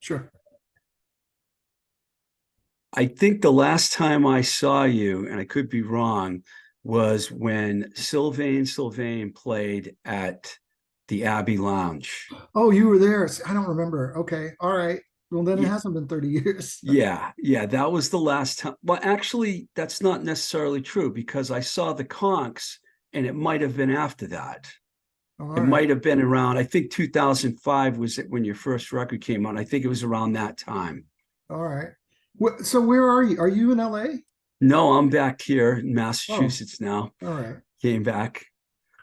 Sure. I think the last time I saw you, and I could be wrong, was when Sylvain played at the Abbey Lounge. Oh, you were there. I don't remember. Okay. All right. Well, then it Ye- hasn't been 30 years. Yeah, that was the last time. Well, actually, that's not necessarily true because I saw the Konks, and it might have been after that. All It right. might have been around, I think 2005 was it when your first record came out. I think it was around that time. All right. So where are you? Are you in LA? No, I'm back here in Oh, Massachusetts now. all right. Came back.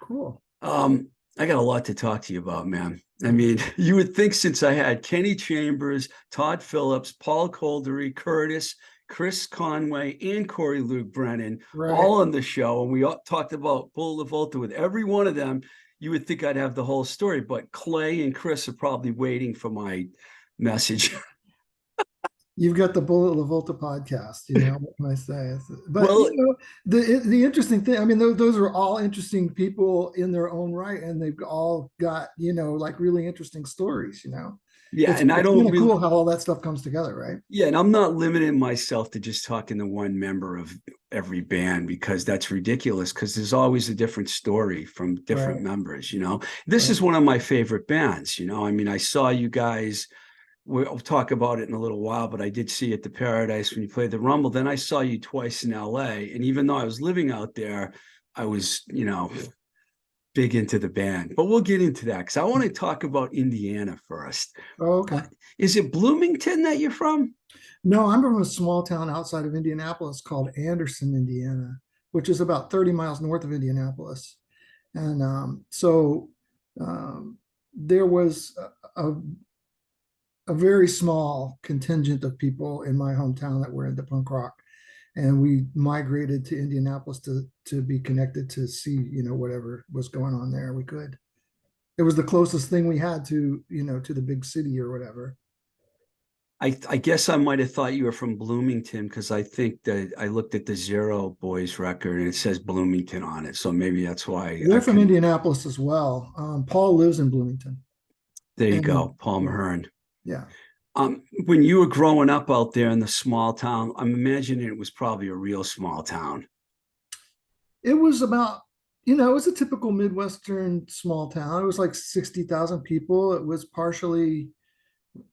Cool. Um, I got a lot to talk to you about, man. I mean, you would think since I had Kenny Chambers, Todd Phillips, Paul Coldery, Curtis, Chris Conway, and Corey Loog Brennan Right. all on the show, and we all talked about Bullet LaVolta with every one of them, you would think I'd have the whole story. But Clay and Chris are probably waiting for my message. You've got the Bullet LaVolta podcast, what can I say? But Well, the interesting thing, I mean, those are all interesting people in their own right, and they've all got, like really interesting stories. yeah, It's and I don't kind of really, cool how all that stuff comes together, right? yeah, and I'm not limiting myself to just talking to one member of every band because that's ridiculous because there's always a different story from different Right. members. This Right. is one of my favorite bands. I mean, I saw you guys, we'll talk about it in a little while, but I did see you at the Paradise when you played the Rumble. Then I saw you twice in LA. And even though I was living out there, I was big into the band. But we'll get into that because I want to talk about Indiana first. Oh, Uh, okay. is it Bloomington that you're from? No, I'm from a small town outside of Indianapolis called Anderson, Indiana, which is about 30 miles north of Indianapolis. And um, there was a very small contingent of people in my hometown that were into punk rock. And we migrated to Indianapolis to be connected to see, whatever was going on there. We could. It was the closest thing we had to the big city or whatever. I guess I might have thought you were from Bloomington because I think that I looked at the Zero Boys record and it says Bloomington on it. So maybe that's why I They're from couldn't. Indianapolis as well. Paul lives in Bloomington, There you and go, Paul yeah, Mahern. yeah. When you were growing up out there in the small town, I'm imagining it was probably a real small town. It was about, it was a typical Midwestern small town. It was like 60,000 people. It was partially,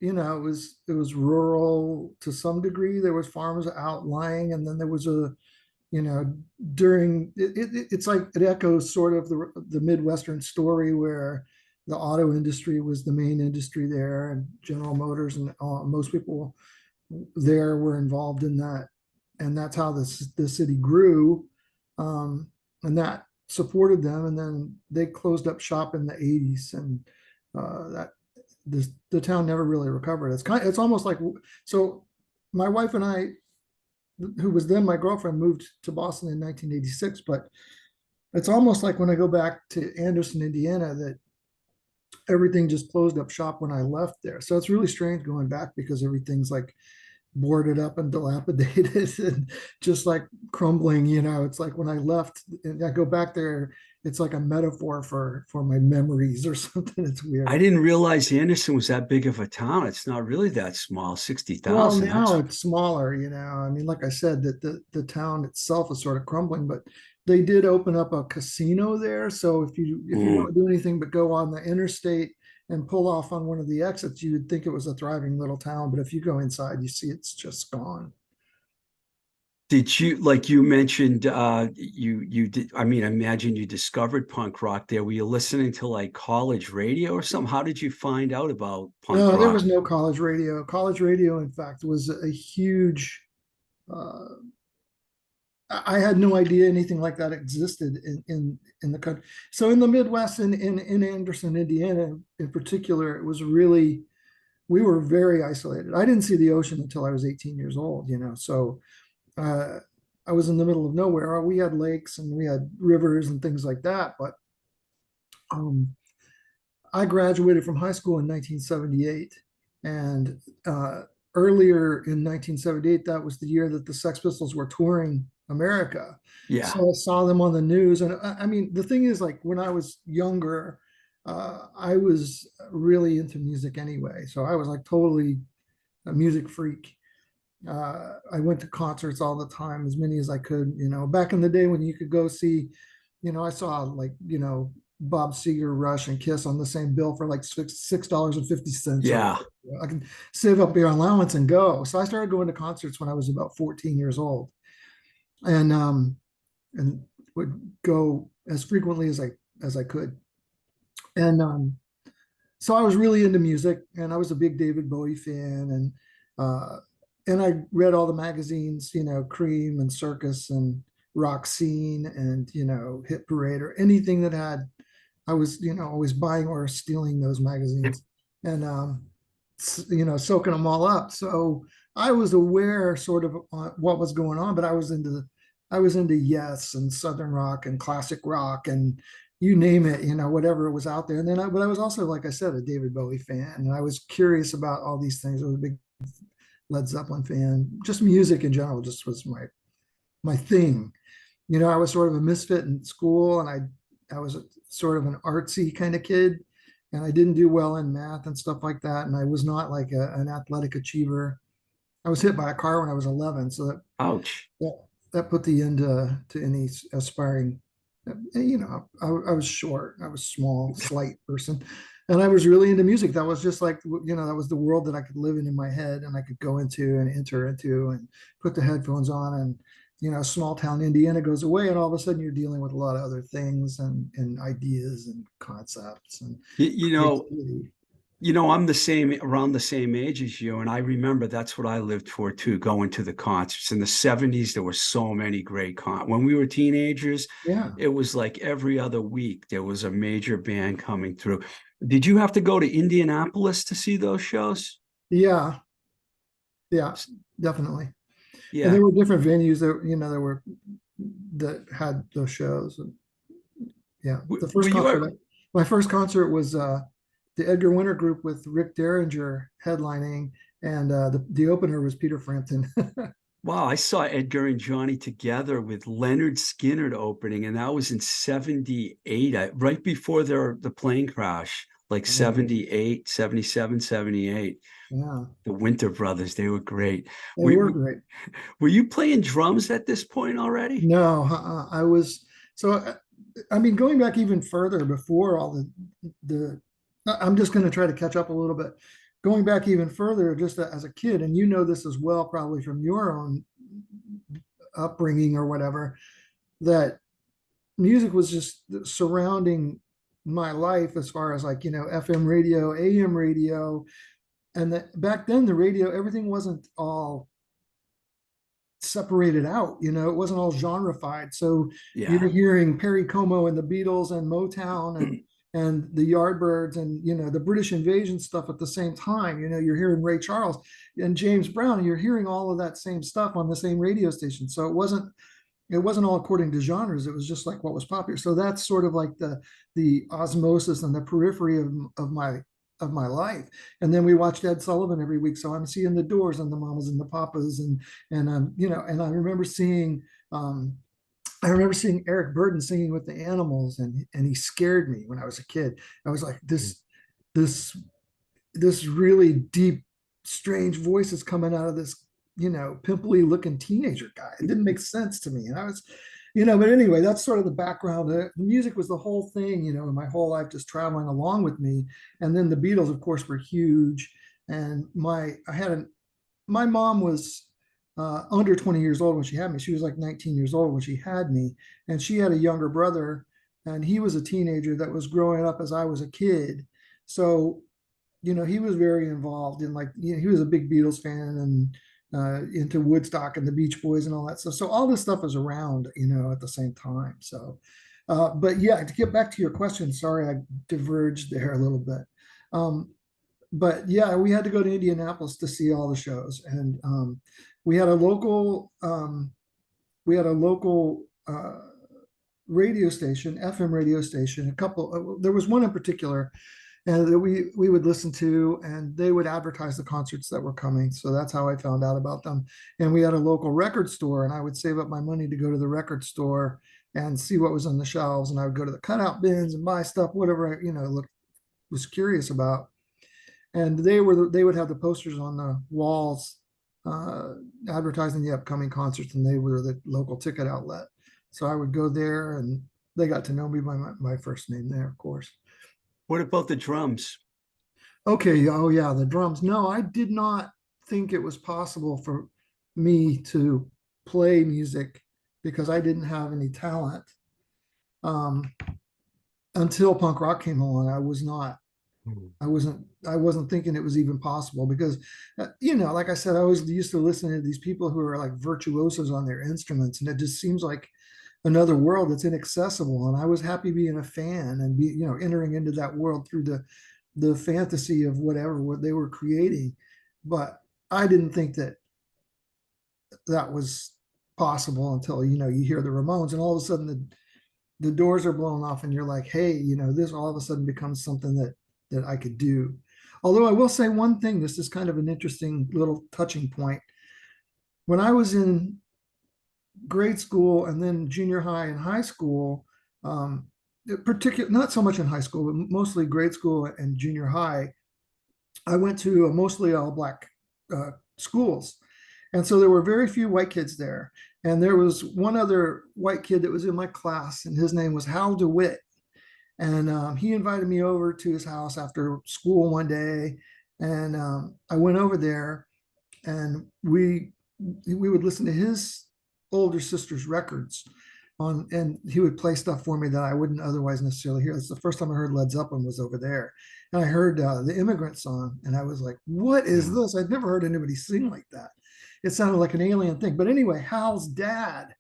it was rural to some degree. There was farms outlying, and then there was you know, during it's like it echoes sort of the Midwestern story where the auto industry was the main industry there, and General Motors and most people there were involved in that, and that's how the city grew, and that supported them. And then they closed up shop in the 80s, and that the town never really recovered. It's almost like so. My wife and I, who was then my girlfriend, moved to Boston in 1986. But it's almost like when I go back to Anderson, Indiana, that everything just closed up shop when I left there. So it's really strange going back because everything's like boarded up and dilapidated and just like crumbling. It's like when I left and I go back there, it's like a metaphor for my memories or something. It's I weird. didn't realize Anderson was that big of a town. It's not really that small, Well, 60,000. now That's it's smaller. I mean, like I said, that the town itself is sort of crumbling, but they did open up a casino there. So if you mm. don't do anything but go on the interstate and pull off on one of the exits, you would think it was a thriving little town. But if you go inside, you see it's just gone. Did you like you mentioned you did I mean I imagine you discovered punk rock there. Were you listening to like college radio or something? How did you find out about punk No, there was rock? no college radio. College radio, in fact, was a huge. Uh, I had no idea anything like that existed in the country. So in the Midwest, in Anderson, Indiana, in particular, it was really we were very isolated. I didn't see the ocean until I was 18 years old. So uh, I was in the middle of nowhere. We had lakes and we had rivers and things like that, but um, I graduated from high school in 1978, and earlier in 1978, that was the year that the Sex Pistols were touring America. Yeah. So I saw them on the news, and I mean, the thing is, like when I was younger, I was really into music anyway, so I was like totally a music freak. I went to concerts all the time, as many as I could. Back in the day when you could go see, I saw like Bob Seger, Rush, and Kiss on the same bill for like $6.50 or Yeah. whatever. I could save up your allowance and go. So I started going to concerts when I was about 14 years old, and would go as frequently as I could. And so I was really into music, and I was a big David Bowie fan, and I read all the magazines, Cream and Circus and Rock Scene and Hit Parade or anything that had. I was always buying or stealing those magazines, and soaking them all up. So I was aware sort of what was going on, but I was into Yes and Southern rock and classic rock and you name it, whatever was out there. And then but I was also, like I said, a David Bowie fan, and I was curious about all these things. I was a big Led Zeppelin fan. Just music in general just was my thing. I was sort of a misfit in school, and I was sort of an artsy kind of kid, and I didn't do well in math and stuff like that. And I was not like an athletic achiever. I was hit by a car when I was 11, so Ouch. that put the end to any aspiring. I was short, I was small, slight person, and I was really into music. That was just like, that was the world that I could live in my head, and I could go into and enter into and put the headphones on, and small town Indiana goes away, and all of a sudden you're dealing with a lot of other things and ideas and concepts and You, you know, creativity. I'm around the same age as you. And I remember that's what I lived for too, going to the concerts. In the 70s, there were so many great when we were teenagers, Yeah, it was like every other week there was a major band coming through. Did you have to go to Indianapolis to see those shows? yeah, yeah, definitely. And Yeah. there were different venues that that had those shows. And yeah, Were you ever, my first concert was the Edgar Winter Group with Rick Derringer headlining, and the opener was Peter Frampton. wow, I saw Edgar and Johnny together with Leonard Skinner opening, and that was in 78, right before the plane crash, like Oh, 78, 77, 78. yeah, The Winter Brothers, they were great. they We, were great. were you playing drums at this point already? No, I was so. I mean, going back even further before all the. I'm just going to try to catch up a little bit. Going back even further, just as a kid, and this as well, probably from your own upbringing or whatever, that music was just surrounding my life as far as like FM radio, AM radio, and that back then the radio, everything wasn't all separated out. It wasn't all genrefied. So Yeah. you're hearing Perry Como and the Beatles and Motown and the Yardbirds and the British Invasion stuff at the same time. You're hearing Ray Charles and James Brown, and you're hearing all of that same stuff on the same radio station. So it wasn't all according to genres. It was just like what was popular. So that's sort of like the osmosis and the periphery of my life. And then we watched Ed Sullivan every week. So I'm seeing the Doors and the Mamas and the Papas and I remember seeing Eric Burden singing with the Animals, and he scared me when I was a kid. I was like, this this really deep, strange voice is coming out of this, pimply looking teenager guy. It didn't make sense to me. And I was, but anyway, that's sort of the background. The music was the whole thing, my whole life just traveling along with me. And then the Beatles, of course, were huge. And my mom was under 20 years old when she had me. She was like 19 years old when she had me. And she had a younger brother, and he was a teenager that was growing up as I was a kid. So he was very involved in, like, he was a big Beatles fan and into Woodstock and the Beach Boys and all that stuff. So all this stuff is around, at the same time. So, but yeah, to get back to your question, sorry, I diverged there a little bit. But yeah, we had to go to Indianapolis to see all the shows, and we had a local, radio station, FM radio station. There was one in particular and that we would listen to, and they would advertise the concerts that were coming. So that's how I found out about them. And we had a local record store, and I would save up my money to go to the record store and see what was on the shelves. And I would go to the cutout bins and buy stuff, whatever I, was curious about. and they would have the posters on the walls advertising the upcoming concerts, and they were the local ticket outlet. So I would go there, and they got to know me by my first name there, of course. What about the drums? Okay, oh yeah, the drums. No, I did not think it was possible for me to play music because I didn't have any talent. Um, until punk rock came along, I wasn't thinking it was even possible because, like I said, I was used to listening to these people who are like virtuosos on their instruments, and it just seems like another world that's inaccessible. And I was happy being a fan and entering into that world through the fantasy of what they were creating. But I didn't think that that was possible until, you hear the Ramones, and all of a sudden the doors are blown off, and you're like, hey, this all of a sudden becomes something that I could do. Although I will say one thing, this is kind of an interesting little touching point. When I was in grade school and then junior high and high school, particular not so much in high school, but mostly grade school and junior high, I went to mostly all black schools. And so there were very few white kids there. And there was one other white kid that was in my class, and his name was Hal DeWitt. And he invited me over to his house after school one day. And I went over there, and we would listen to his older sister's records and he would play stuff for me that I wouldn't otherwise necessarily hear. It's the first time I heard Led Zeppelin was over there. And I heard the Immigrant Song, and I was like, what is this? I'd never heard anybody sing like that. It sounded like an alien thing. But anyway, Hal's dad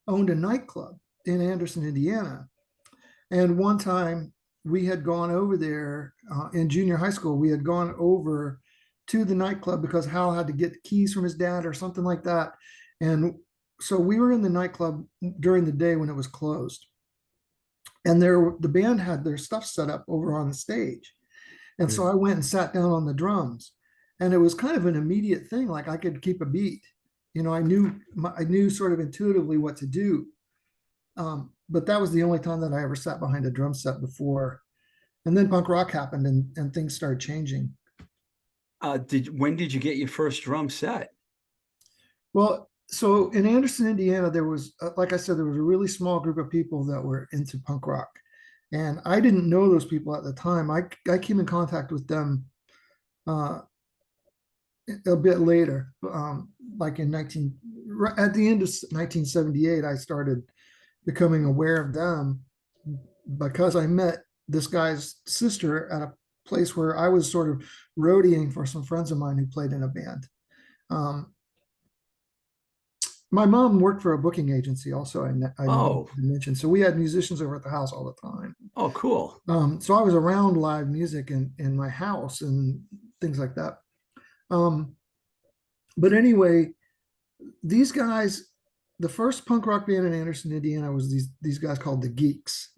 owned a nightclub in Anderson, Indiana. And one time we had gone over there in junior high school. We had gone over to the nightclub because Hal had to get keys from his dad or something like that. And so we were in the nightclub during the day when it was closed. And the band had their stuff set up over on the stage. And so I went and sat down on the drums. And it was kind of an immediate thing. Like I could keep a beat. I knew sort of intuitively what to do. But that was the only time that I ever sat behind a drum set before. And then punk rock happened, and things started changing. When did you get your first drum set? Well, so in Anderson, Indiana, there was, like I said, there was a really small group of people that were into punk rock. And I didn't know those people at the time. I came in contact with them a bit later, like at the end of 1978, I started becoming aware of them because I met this guy's sister at a place where I was sort of roadieing for some friends of mine who played in a band. My mom worked for a booking agency also, I mentioned. So we had musicians over at the house all the time. Oh, cool. So I was around live music in my house and things like that. But anyway, these guys, the first punk rock band in Anderson, Indiana was these guys called the Geeks.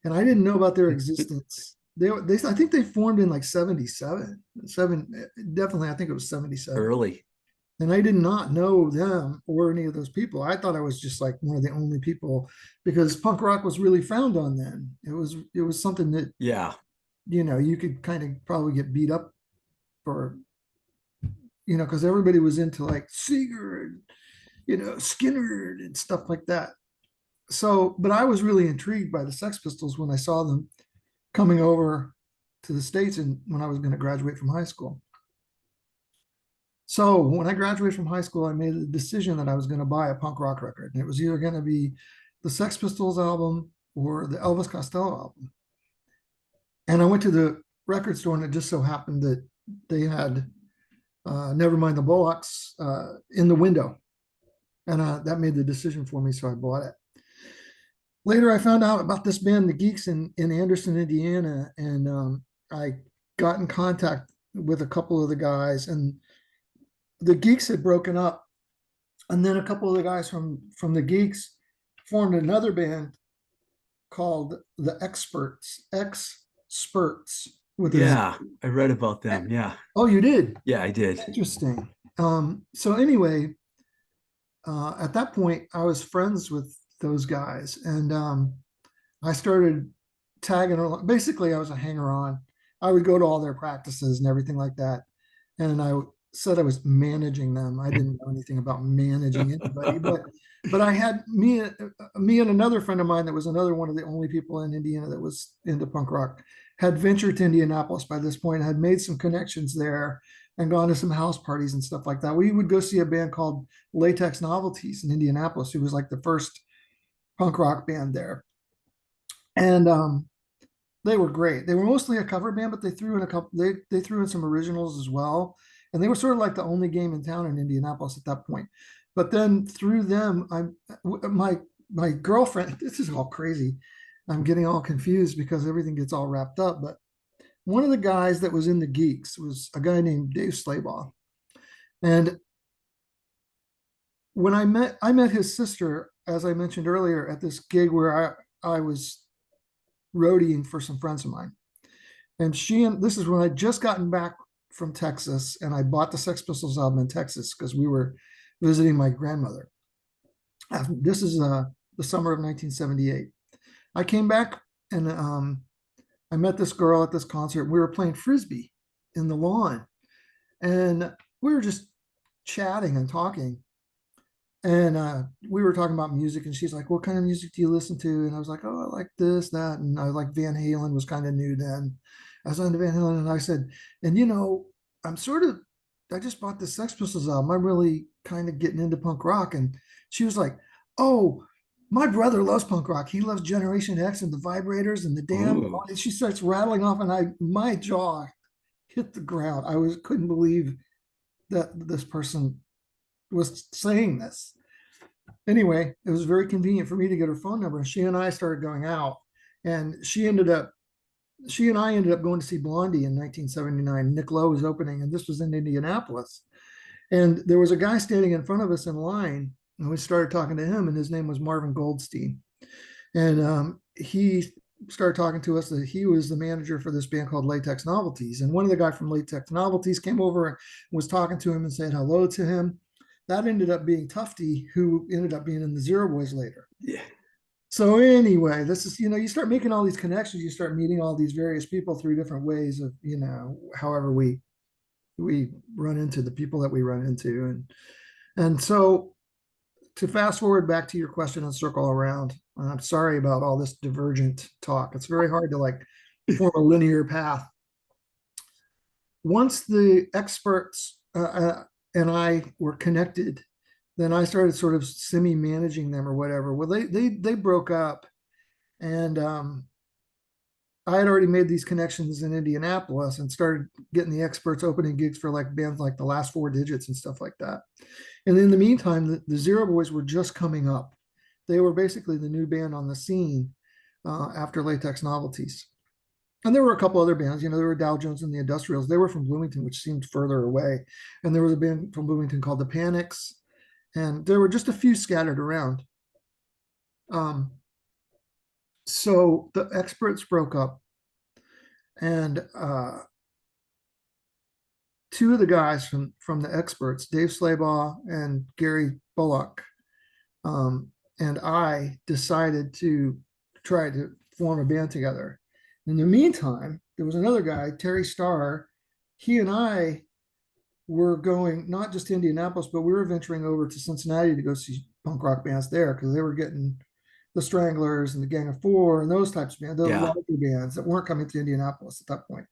And I didn't know about their existence. I think they formed in like 77, definitely, I think it was 77. Early. And I did not know them or any of those people. I thought I was just like one of the only people because punk rock was really frowned on then. It was something that, you could kind of probably get beat up for, because everybody was into like Seeger and, Skinner and stuff like that. So, but I was really intrigued by the Sex Pistols when I saw them coming over to the States and when I was going to graduate from high school. So when I graduated from high school, I made a decision that I was going to buy a punk rock record. And it was either going to be the Sex Pistols album or the Elvis Costello album. And I went to the record store, and it just so happened that they had Nevermind the Bollocks in the window. And that made the decision for me, so I bought it. Later, I found out about this band, the Geeks, in Anderson, Indiana, and I got in contact with a couple of the guys, and the Geeks had broken up, and then a couple of the guys from the Geeks formed another band called the Experts. I read about them. Yeah. Oh, you did? Yeah, I did. Interesting. So anyway, at that point, I was friends with those guys, and I started tagging along. Basically, I was a hanger-on, I would go to all their practices and everything like that. And I said I was managing them. I didn't know anything about managing anybody, but I had me and another friend of mine that was another one of the only people in Indiana that was into punk rock had ventured to Indianapolis by this point, had made some connections there and gone to some house parties and stuff like that. We would go see a band called Latex Novelties in Indianapolis, who was like the first punk rock band there. And they were great. They were mostly a cover band, but they threw in a couple. They threw in some originals as well, and they were sort of like the only game in town in Indianapolis at that point. But then through them, my girlfriend. This is all crazy. I'm getting all confused because everything gets all wrapped up. But one of the guys that was in the Geeks was a guy named Dave Slaybaugh, and when I met his sister, as I mentioned earlier, at this gig where I was roadieing for some friends of mine. And this is when I just gotten back from Texas and I bought the Sex Pistols album in Texas because we were visiting my grandmother. This is the summer of 1978. I came back and I met this girl at this concert. We were playing Frisbee in the lawn and we were just chatting and talking. And we were talking about music, and she's like, "What kind of music do you listen to?" And I was like, "Oh, I like this, that," and I like Van Halen was kind of new then. I was on Van Halen, and I said, "And I'm sort of, I just bought the Sex Pistols album. I'm really kind of getting into punk rock." And she was like, "Oh, my brother loves punk rock. He loves Generation X and the Vibrators and the Damned." Ooh. And she starts rattling off, and my jaw hit the ground. Couldn't believe that this person was saying this. Anyway, it was very convenient for me to get her phone number. And she and I started going out. And she and I ended up going to see Blondie in 1979. Nick Lowe was opening, and this was in Indianapolis. And there was a guy standing in front of us in line, and we started talking to him, and his name was Marvin Goldstein. And he started talking to us that he was the manager for this band called Latex Novelties. And one of the guys from Latex Novelties came over and was talking to him and said hello to him. That ended up being Tufty, who ended up being in the Zero Boys later. Yeah. So anyway, this is, you start making all these connections, you start meeting all these various people through different ways of, however we run into the people that we run into. And so to fast forward back to your question and circle around, I'm sorry about all this divergent talk. It's very hard to like form a linear path. Once the experts and I were connected, then I started sort of semi-managing them or whatever. Well, they broke up, and I had already made these connections in Indianapolis and started getting the experts opening gigs for like bands like the Last Four Digits and stuff like that. And in the meantime, the Zero Boys were just coming up. They were basically the new band on the scene after Latex Novelties. And there were a couple other bands, there were Dow Jones and the Industrials. They were from Bloomington, which seemed further away. And there was a band from Bloomington called the Panics. And there were just a few scattered around. So the experts broke up. And two of the guys from the experts, Dave Slaybaugh and Gary Bullock, and I decided to try to form a band together. In the meantime, there was another guy, Terry Starr. He and I were going not just to Indianapolis, but we were venturing over to Cincinnati to go see punk rock bands there because they were getting the Stranglers and the Gang of Four and those types of bands, those larger bands that weren't coming to Indianapolis at that point.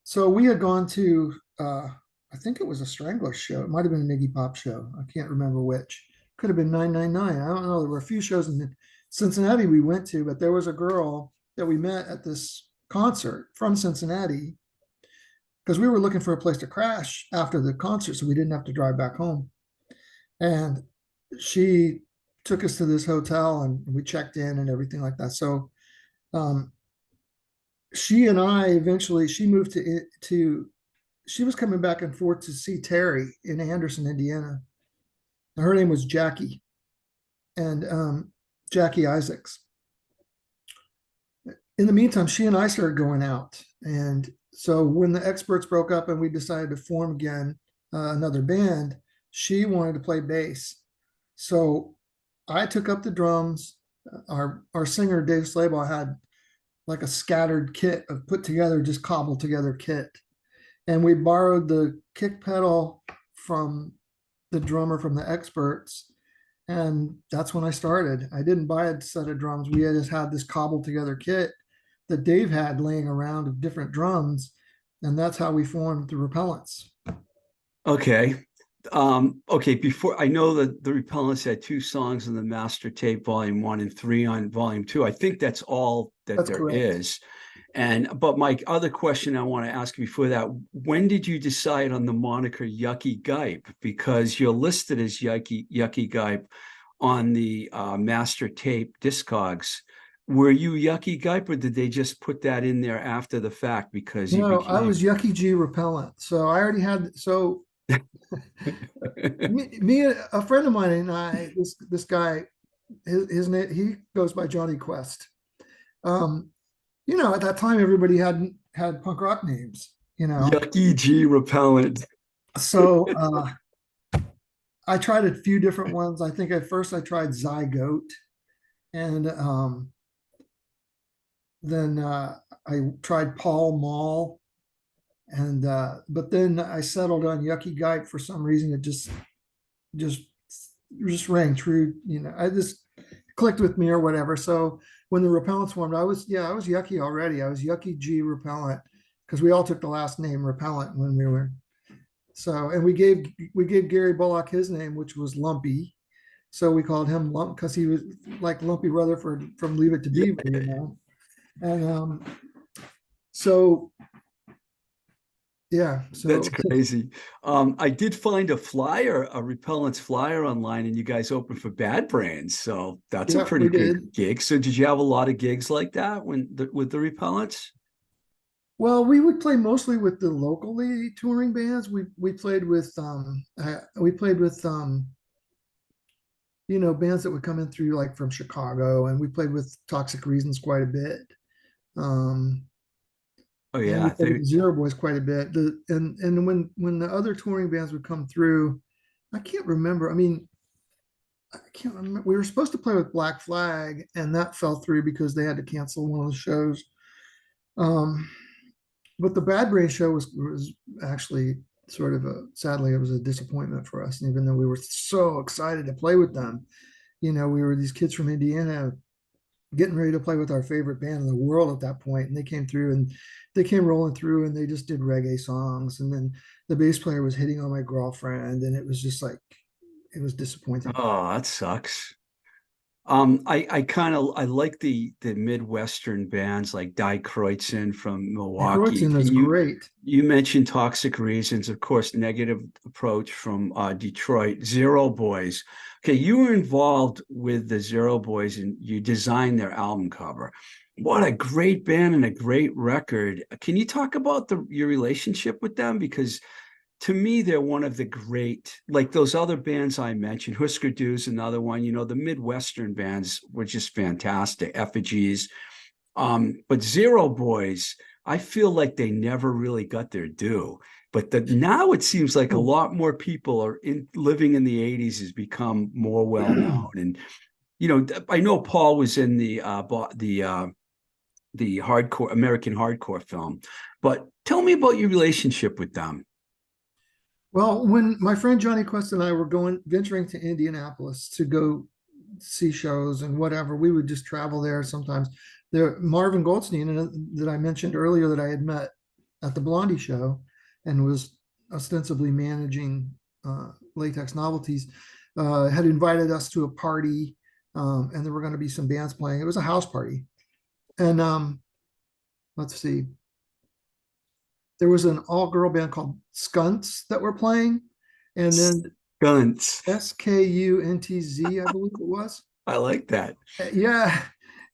So we had gone to, I think it was a Strangler show. It might have been an Iggy Pop show. I can't remember which. Could have been 999. I don't know. There were a few shows in Cincinnati we went to, but there was a girl that we met at this concert from Cincinnati because we were looking for a place to crash after the concert so we didn't have to drive back home. And she took us to this hotel and we checked in and everything like that. So she and I eventually, she moved she was coming back and forth to see Terry in Anderson, Indiana. And her name was Jackie. And Jackie Isaacs. In the meantime, she and I started going out. And so when the experts broke up and we decided to form again another band, she wanted to play bass. So I took up the drums. Our singer, Dave Slaybaugh, had like a scattered kit of put together, just cobbled together kit. And we borrowed the kick pedal from the drummer from the Experts. And that's when I started. I didn't buy a set of drums. We just had this cobbled together kit that Dave had laying around of different drums. And that's how we formed the Repellents. Okay. Okay, before I know that the Repellents had 2 songs in the master tape, volume 1 and 3 on volume 2. I think that's all that That's there correct. is. But my other question I want to ask before that, when did you decide on the moniker Yukki Gipe? Because you're listed as Yukki Gipe on the master tape Discogs. Were you Yukki Gipe, or did they just put that in there after the fact because you No, I was became Yukki G Repellent. So I already had, so me, a friend of mine and I, this guy, his name, he goes by Johnny Quest. Um, at that time, everybody had punk rock names, Yukki G Repellent? So I tried a few different ones. I think at first I tried Zygote, and then I tried Paul Mall, and but then I settled on Yukki Gipe for some reason. It just just rang true. I just clicked with me or whatever. So when the Repellents formed, I was Yukki already. I was Yukki G Repellent because we all took the last name Repellent when we were. So, and we gave Gary Bullock his name, which was Lumpy. So we called him Lump because he was like Lumpy Rutherford from Leave It to Yeah, Beaver. And so yeah, that's so crazy. I did find a flyer, a Repellents flyer online, and you guys open for Bad Brains. So that's a yeah, pretty we good did. gig. So did you have a lot of gigs like that with the Repellents? Well, we would play mostly with the locally touring bands. We played with bands that would come in through like from Chicago, and we played with Toxic Reasons quite a bit. Um, Oh and we yeah, played with Zero Boys quite a bit. And when the other touring bands would come through, I can't remember. I mean, I can't remember. We were supposed to play with Black Flag, and that fell through because they had to cancel one of the shows. Um, but the Bad Brain show was actually sort of sadly it was a disappointment for us. And even though we were so excited to play with them, we were these kids from Indiana getting ready to play with our favorite band in the world at that point, and they came through and they came rolling through and they just did reggae songs, and then the bass player was hitting on my girlfriend, and it was just like it was disappointing. oh, that sucks. I kind of I like the Midwestern bands like Die Kreutzen from Milwaukee. Croydon is And you great. you mentioned Toxic Reasons, of course, Negative Approach from Detroit, Zero Boys. Okay, you were involved with the Zero Boys and you designed their album cover. What a great band and a great record. Can you talk about your relationship with them? Because to me, they're one of the great, like those other bands I mentioned. Husker Du's another one. The Midwestern bands were just fantastic. Effigies, but Zero Boys, I feel like they never really got their due. But now it seems like a lot more people are living in the '80s has become more well known. And I know Paul was in the hardcore American hardcore film, but tell me about your relationship with them. Well, when my friend Johnny Quest and I were venturing to Indianapolis to go see shows and whatever, we would just travel there sometimes. There, Marvin Goldstein that I mentioned earlier that I had met at the Blondie show and was ostensibly managing Latex Novelties, had invited us to a party, and there were going to be some bands playing. It was a house party, and let's see, there was an all-girl band called Skunts that were playing, and then Guns. Skuntz, I believe it was. I like that. Yeah,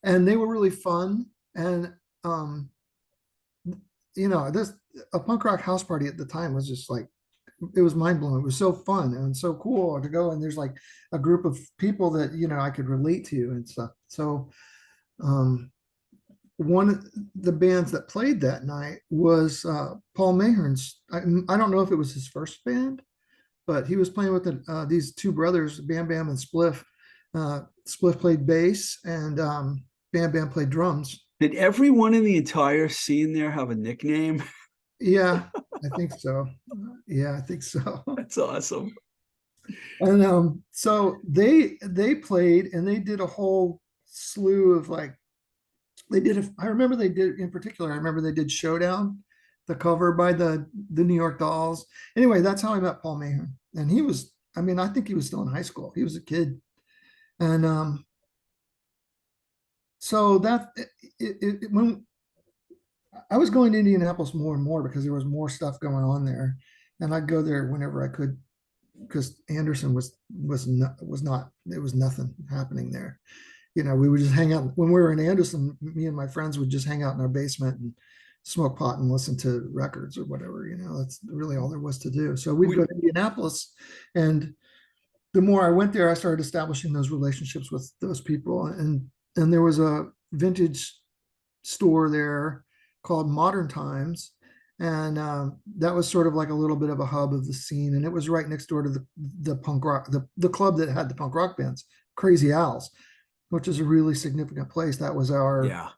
and they were really fun. And this a punk rock house party at the time was just like it was mind blowing. It was so fun and so cool to go, and there's like a group of people that I could relate to and stuff. So one of the bands that played that night was Paul Mahern's. I don't know if it was his first band, but he was playing with these two brothers, Bam Bam and Spliff. Spliff played bass, and Bam Bam played drums. Did everyone in the entire scene there have a nickname? Yeah, I think so. Yeah, I think so. That's awesome. And so they played and they did a whole slew of like they did I remember they did in particular, I remember they did Showdown, the cover by the New York Dolls. Anyway, that's how I met Paul Mahon. And he was, I mean, I think he was still in high school. He was a kid. And so that when I was going to Indianapolis more and more because there was more stuff going on there. And I'd go there whenever I could because Anderson was not there was nothing happening there. You know, we would just hang out when we were in Anderson. Me and my friends would just hang out in our basement and smoke pot and listen to records or whatever. You know, that's really all there was to do. So we'd We, go to Indianapolis, and the more I went there, I started establishing those relationships with those people. And there was a vintage store there called Modern Times, and that was sort of like a little bit of a hub of the scene. And it was right next door to the punk rock, the club that had the punk rock bands, Crazy Owls, which is a really significant place. yeah.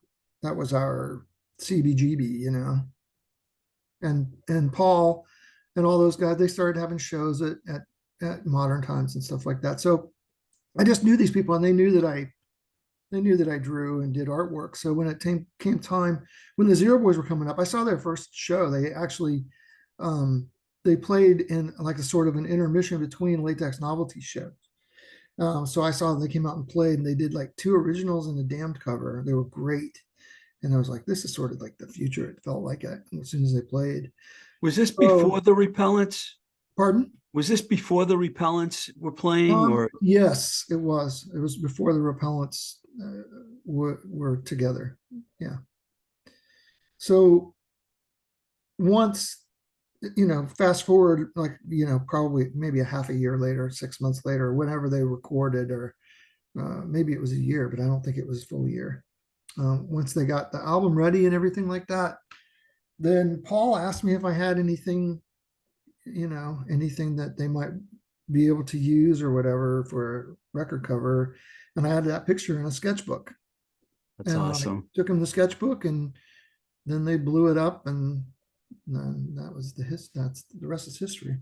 That was our CBGB, you know. And Paul and all those guys, they started having shows at Modern Times and stuff like that. So I just knew these people, and they knew that I drew and did artwork. So when it came time, when the Zero Boys were coming up, I saw their first show. They actually they played in like a sort of an intermission between Latex Novelty shows. So I saw them, they came out and played, and they did like two originals and a Damned cover. They were great. And I was like, this is sort of like the future. It felt like it as soon as they played. Was this before So, the Repellents? pardon? Was this before the Repellents were playing, or Yes, it was. It was before the Repellents were together. Yeah. So once, you know, fast forward, like, you know, probably maybe a half a year later, 6 months later, whenever they recorded, or maybe it was a year, but I don't think it was a full year. Once they got the album ready and everything like that, then Paul asked me if I had anything, you know, anything that they might be able to use or whatever for a record cover. And I had that picture in a sketchbook. that's And I awesome. took him the sketchbook, and then they blew it up, and then that was that's the rest is history.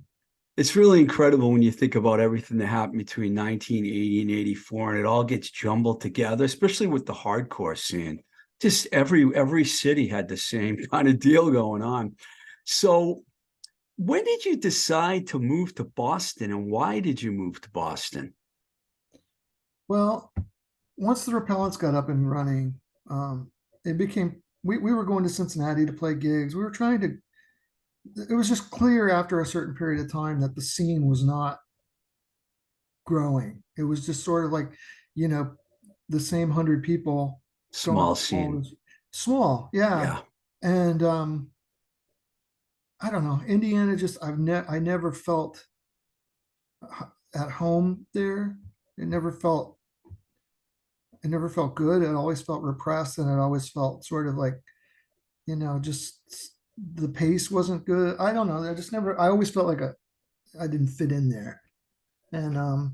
It's really incredible when you think about everything that happened between 1980 and 84, and it all gets jumbled together, especially with the hardcore scene. Just every city had the same kind of deal going on. So when did you decide to move to Boston, and why did you move to Boston? Well, once the Repellents got up and running, it became we were going to Cincinnati to play gigs. We were trying to it was just clear after a certain period of time that the scene was not growing. It was just sort of like, you know, the same 100 people going Small from all scene. this small, yeah. Yeah. And I don't know, Indiana just I never felt at home there. It never felt it never felt good. It always felt repressed, and it always felt sort of like, you know, just the pace wasn't good. I don't know. I just never I always felt like I didn't fit in there. And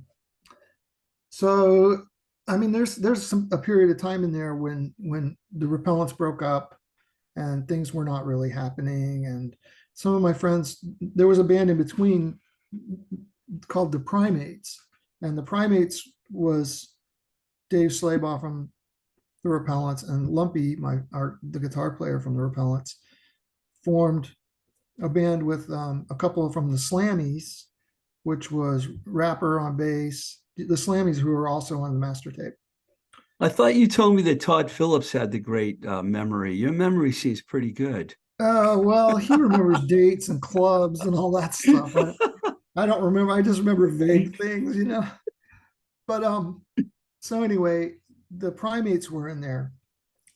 so I mean there's a period of time in there when the Repellents broke up and things were not really happening. And some of my friends, there was a band in between called the Primates, and the Primates was Dave Slabaugh from the Repellents, and Lumpy, the guitar player from the Repellents, formed a band with a couple from the Slammies, which was Rapper on bass, the Slammies, who were also on the master tape. I thought you told me that Todd Phillips had the great memory. Your memory seems pretty good. Well, he remembers dates and clubs and all that stuff. I don't remember. I just remember vague things, you know. But so anyway, the Primates were in there,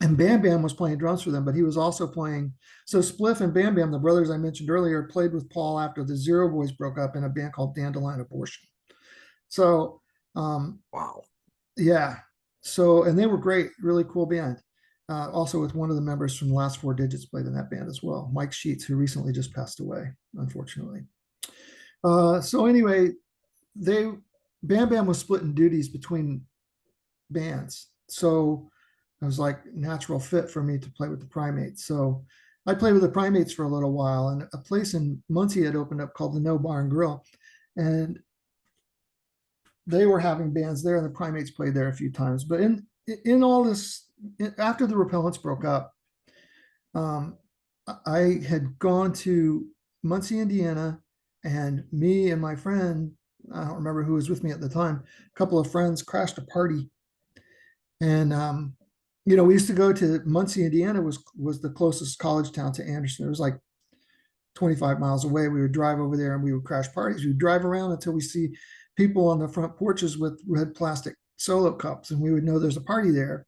and Bam Bam was playing drums for them, but he was also playing. So Spliff and Bam Bam, the brothers I mentioned earlier, played with Paul after the Zero Boys broke up in a band called Dandelion Abortion. So Wow. yeah, so and they were great, really cool band. Also with one of the members from the Last Four Digits played in that band as well, Mike Sheets, who recently just passed away, unfortunately. So anyway, they Bam Bam was splitting duties between bands. So It was like natural fit for me to play with the primates. So I played with the primates for a little while, and a place in Muncie had opened up called the No Bar and Grill, and they were having bands there, and the primates played there a few times. But in all this, after the Repellents broke up, um, I had gone to Muncie, Indiana, and me and my friend, I don't remember who was with me at the time, a couple of friends crashed a party. And we used to go to Muncie, Indiana was the closest college town to Anderson. It was like 25 miles away. We would drive over there and we would crash parties. We'd drive around until we see people on the front porches with red plastic solo cups, and we would know there's a party there.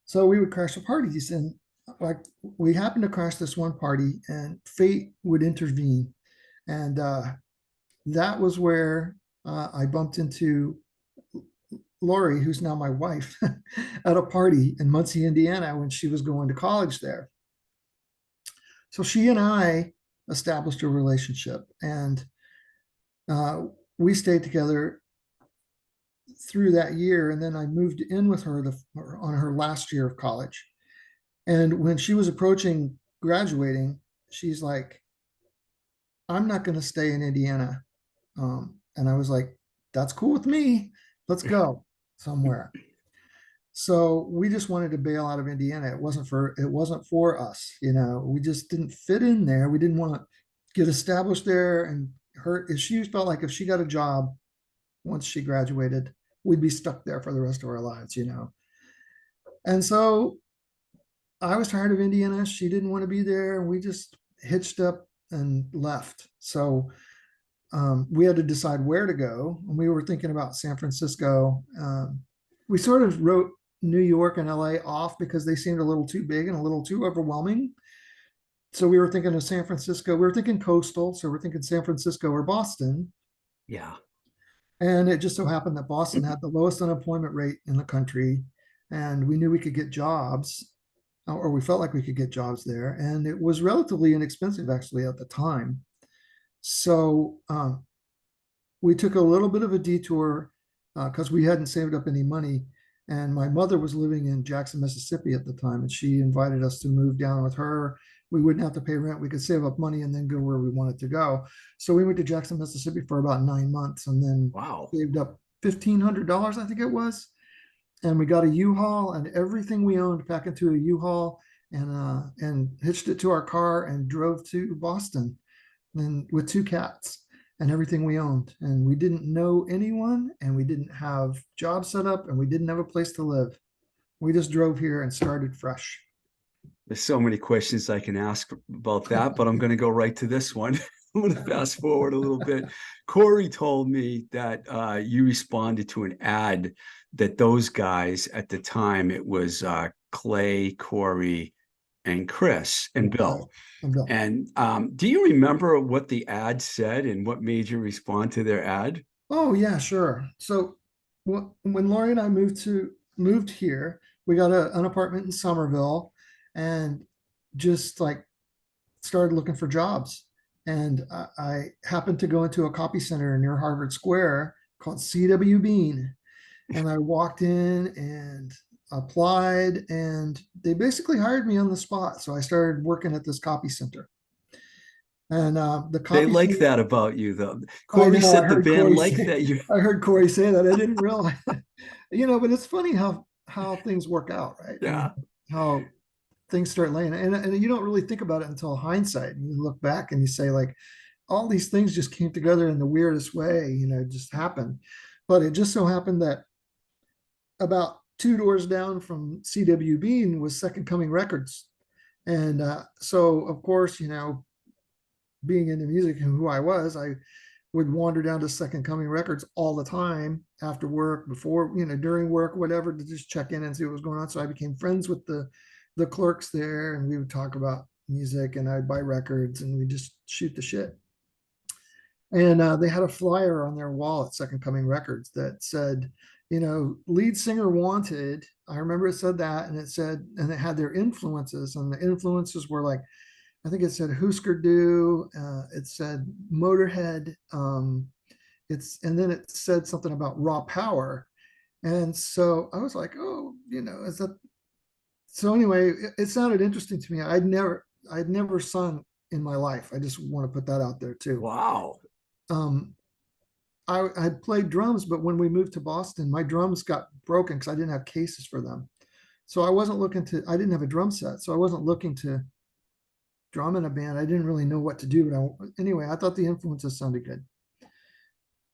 So we would crash the parties, and like we happened to crash this one party, and fate would intervene, and that was where I bumped into Lori, who's now my wife, at a party in Muncie, Indiana, when she was going to college there. So she and I established a relationship, and uh, we stayed together through that year. And then I moved in with her on her last year of college. And when she was approaching graduating, she's like, I'm not going to stay in Indiana. And I was like, that's cool with me. Let's go somewhere. So we just wanted to bail out of Indiana. It wasn't for us. We just didn't fit in there. We didn't want to get established there. And she felt like if she got a job once she graduated, we'd be stuck there for the rest of our lives. And so I was tired of Indiana. She didn't want to be there. And we just hitched up and left. So we had to decide where to go. And we were thinking about San Francisco. We sort of wrote New York and LA off because they seemed a little too big and a little too overwhelming. So we were thinking of San Francisco. We were thinking coastal. So we're thinking San Francisco or Boston. Yeah. And it just so happened that Boston had the lowest unemployment rate in the country. And we knew we could get jobs, or we felt like we could get jobs there. And it was relatively inexpensive, actually, at the time. So we took a little bit of a detour because we hadn't saved up any money. And my mother was living in Jackson, Mississippi at the time, and she invited us to move down with her. We wouldn't have to pay rent. We could save up money and then go where we wanted to go. So we went to Jackson, Mississippi for about 9 months, and then Wow. saved up $1,500, I think it was. And we got a U-Haul and everything we owned back into a U-Haul, and hitched it to our car and drove to Boston, and with 2 cats and everything we owned. And we didn't know anyone, and we didn't have jobs set up, and we didn't have a place to live. We just drove here and started fresh. There's so many questions I can ask about that, but I'm going to go right to this one. I'm going to fast forward a little bit. Corey told me that you responded to an ad that those guys at the time, it was Clay, Corey, and Chris and Bill. And do you remember what the ad said and what made you respond to their ad? Oh yeah, sure. So when Lori and I moved here, we got an apartment in Somerville, and just like started looking for jobs. And I happened to go into a copy center near Harvard Square called CW Bean. And I walked in and applied, and they basically hired me on the spot. So I started working at this copy center. And the They copy like center, that about you, though. I Corey know, I said the heard band Corey liked say, that you. I heard Corey say that. I didn't realize, but it's funny how things work out, right? I mean, Yeah. how things start laying, and you don't really think about it until hindsight. And you look back and you say, like, all these things just came together in the weirdest way, just happened. But it just so happened that about 2 doors down from CW Bean was Second Coming Records. And so, of course, being into music and who I was, I would wander down to Second Coming Records all the time after work, before, during work, whatever, to just check in and see what was going on. So I became friends with the clerks there, and we would talk about music, and I'd buy records, and we just shoot the shit. And they had a flyer on their wall at Second Coming Records that said, lead singer wanted. I remember it said that, and it had their influences, and the influences were like, I think it said Husker Du, it said Motorhead, and then it said something about Raw Power. And so I was like, oh, is that So anyway, it sounded interesting to me. I'd never sung in my life. I just want to put that out there too. Wow. Um, I played drums, but when we moved to Boston, my drums got broken because I didn't have cases for them. So I didn't have a drum set. So I wasn't looking to drum in a band. I didn't really know what to do. Anyway, I thought the influences sounded good.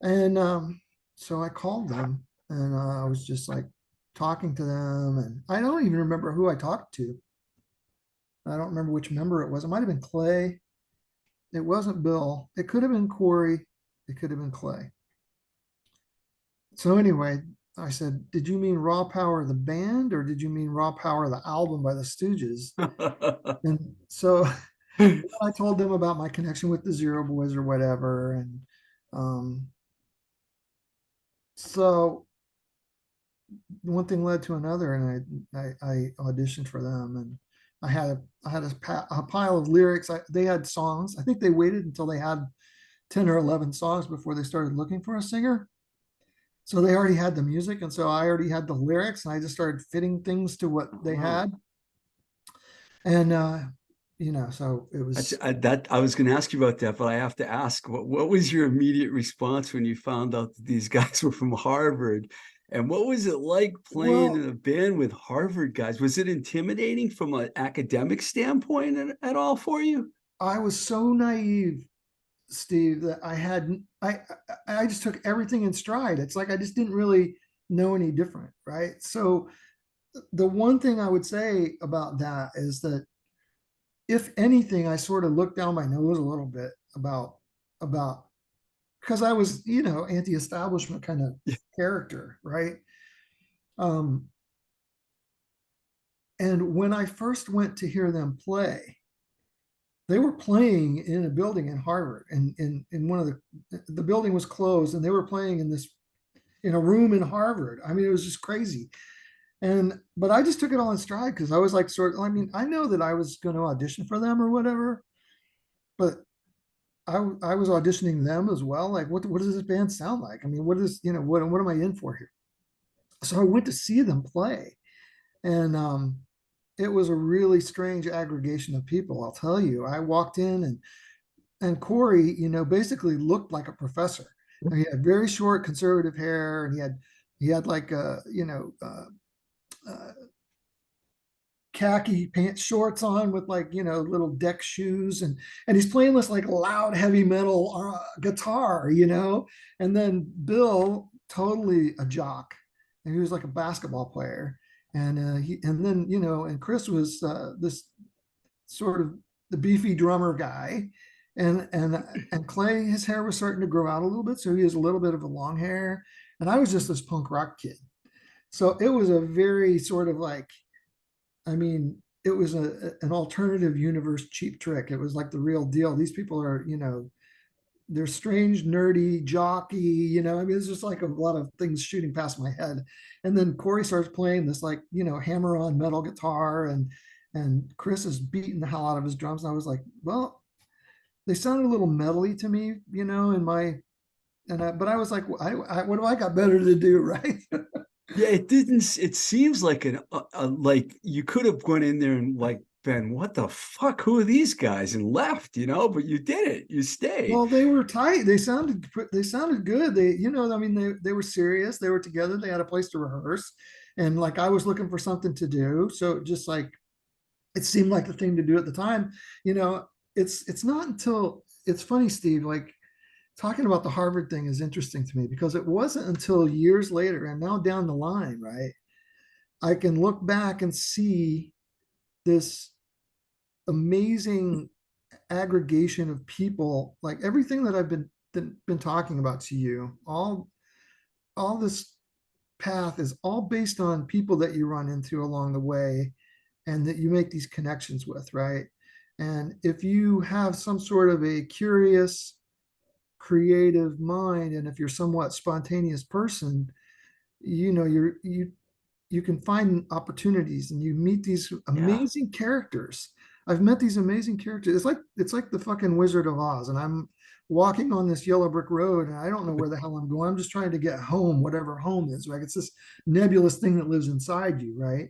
And so I called them and I was just like talking to them. And I don't even remember who I talked to. I don't remember which member it was. It might have been Clay. It wasn't Bill. It could have been Corey. It could have been Clay. So anyway, I said, "Did you mean Raw Power the band, or did you mean Raw Power the album by the Stooges?" And so I told them about my connection with the Zero Boys or whatever, and um, so one thing led to another, and I auditioned for them, and I had a pile of lyrics. They had songs. I think they waited until they had 10 or 11 songs before they started looking for a singer. So they already had the music, and so I already had the lyrics, and I just started fitting things to what they Wow. had. And so it That's, was, that I was going to ask you about that, but I have to ask, what was your immediate response when you found out that these guys were from Harvard? And what was it like playing in well, a band with Harvard guys? Was it intimidating from an academic standpoint at all for you? I was so naive, Steve, that I just took everything in stride. It's like I just didn't really know any different, right? So the one thing I would say about that is that if anything, I sort of looked down my nose a little bit about because I was, anti-establishment kind of character, right? Um, and when I first went to hear them play, they were playing in a building in Harvard, and in one of the building was closed, and they were playing in a room in Harvard. I mean, it was just crazy. And but I just took it all in stride because I was like, I mean, I know that I was going to audition for them or whatever, but I was auditioning them as well. Like, what does this band sound like? I mean, what am I in for here? So I went to see them play, and it was a really strange aggregation of people. I'll tell you. I walked in, and Corey, basically looked like a professor. And he had very short conservative hair, and he had like uh, khaki pants shorts on with like little deck shoes, and he's playing this like loud heavy metal guitar, and then Bill, totally a jock, and he was like a basketball player, and then and Chris was this sort of the beefy drummer guy, and Clay, his hair was starting to grow out a little bit, so he has a little bit of a long hair, and I was just this punk rock kid. So it was a very sort of like, I mean, it was an alternative universe cheap trick. It was like the real deal. These people are, they're strange, nerdy, jockey, I mean, it's just like a lot of things shooting past my head. And then Corey starts playing this like, hammer on metal guitar, and Chris is beating the hell out of his drums. And I was like, well, they sounded a little metally to me, in my, but I was like, what do I got better to do? Right. Yeah, it didn't. It seems like like you could have gone in there and like been, what the fuck? Who are these guys? And left, but you did it. You stayed. Well, they were tight. They sounded good. I mean, they were serious. They were together. They had a place to rehearse. And like I was looking for something to do. So just like it seemed like the thing to do at the time. You know, it's not until it's funny, Steve, like talking about the Harvard thing is interesting to me because it wasn't until years later and now down the line, right? I can look back and see this amazing aggregation of people, like everything that I've been talking about to you, all this path is all based on people that you run into along the way and that you make these connections with, right? And if you have some sort of a curious, creative mind, and if you're somewhat spontaneous person, you can find opportunities and you meet these Yeah. amazing characters. I've met these amazing characters. It's like the fucking Wizard of Oz, and I'm walking on this yellow brick road, and I don't know where the hell I'm going. I'm just trying to get home, whatever home is. Right? It's this nebulous thing that lives inside you, right?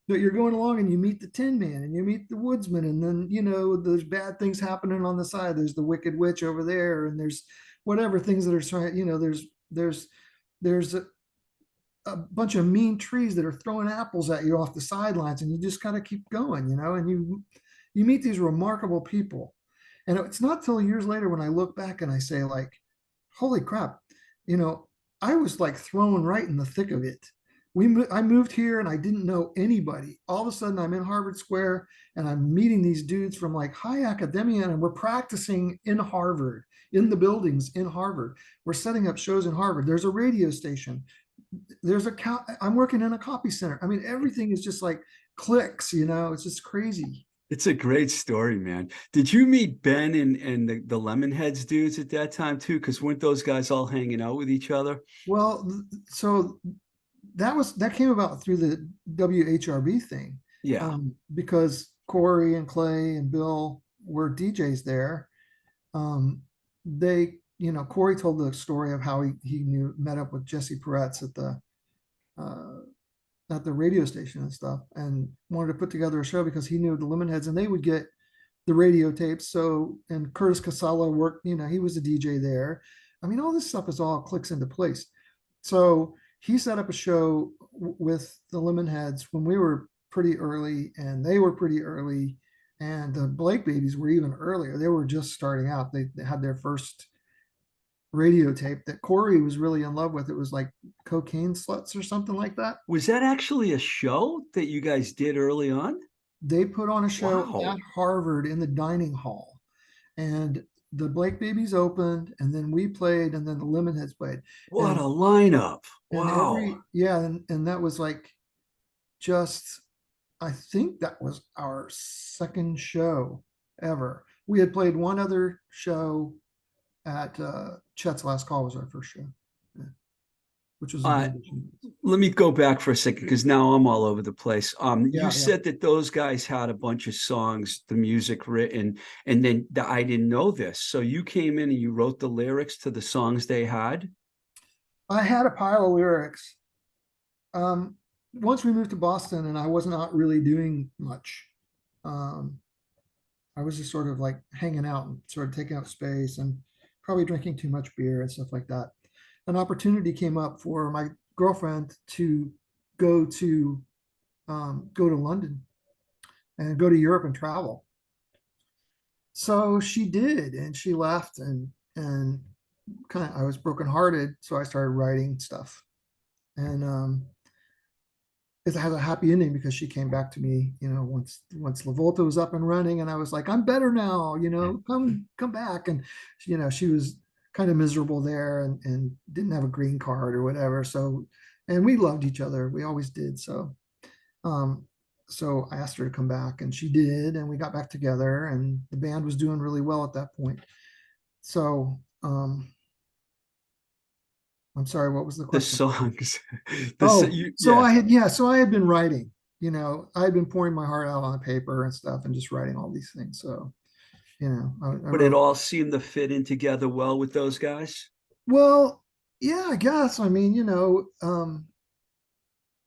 but you're going along and you meet the Tin Man and you meet the Woodsman, and then there's bad things happening on the side. There's the Wicked Witch over there, and there's whatever things that are trying. There's a bunch of mean trees that are throwing apples at you off the sidelines, and you just kind of keep going, and you meet these remarkable people. And it's not till years later when I look back and I say, like, holy crap, you know, I was like thrown right in the thick of it. I moved here and I didn't know anybody. All of a sudden, I'm in Harvard Square and I'm meeting these dudes from like high academia, and we're practicing in Harvard, in the buildings in Harvard. We're setting up shows in Harvard. There's a radio station. I'm working in a copy center. I mean, everything is just like clicks. It's just crazy. It's a great story, man. Did you meet Ben and the Lemonheads dudes at that time too? Because weren't those guys all hanging out with each other? Well, so that came about through the WHRB thing, Yeah. because Corey and Clay and Bill were DJs there. Corey told the story of how he met up with Jesse Peretz uh, at the radio station and stuff, and wanted to put together a show because he knew the Lemonheads and they would get the radio tapes. So, and Curtis Casala worked, he was a DJ there. I mean, all this stuff is all clicks into place. So he set up a show with the Lemonheads when we were pretty early and they were pretty early. And the Blake Babies were even earlier. They were just starting out. They had their first radio tape that Corey was really in love with. It was like Cocaine Sluts or something like that. Was that actually a show that you guys did early on? They put on a show Wow. at Harvard in the dining hall, and the Blake Babies opened, and then we played, and then the Lemonheads played. What a And lineup. and Wow. and that was like just, I think that was our second show ever. We had played one other show at Chet's Last Call was our first show, yeah, which was in Uh, Henderson. Let me go back for a second because now I'm all over the place. You Yeah, yeah. said that those guys had a bunch of songs, the music written, and then I didn't know this. So you came in and you wrote the lyrics to the songs they had. I had a pile of lyrics. Once we moved to Boston and I was not really doing much, um, I was just sort of like hanging out and sort of taking up space and probably drinking too much beer and stuff like that. An opportunity came up for my girlfriend to go to go to London and go to Europe and travel. So she did, and she left, and kind of I was brokenhearted, so I started writing stuff, and it has a happy ending because she came back to me, once LaVolta was up and running, and I was like, I'm better now, come back. And she was kind of miserable there and didn't have a green card or whatever. So, and we loved each other. We always did. Um, so I asked her to come back and she did, and we got back together and the band was doing really well at that point. So, I'm sorry, what was the The question? songs, Oh, you, so yeah. I had been writing, I had been pouring my heart out on paper and stuff and just writing all these things. So, I But it wrote, all seemed to fit in together well with those guys. well, yeah, I guess. I mean,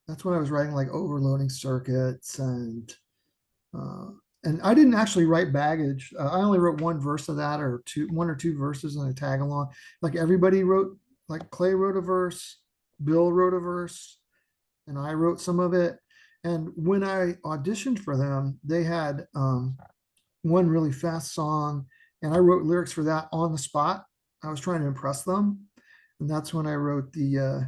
that's when I was writing like overloading circuits uh, and I didn't actually write baggage. I only wrote one verse of that or one or two verses and a tag along. Like everybody wrote, like Clay wrote a verse, Bill wrote a verse, and I wrote some of it. And when I auditioned for them, they had one really fast song, and I wrote lyrics for that on the spot. I was trying to impress them, and that's when I wrote the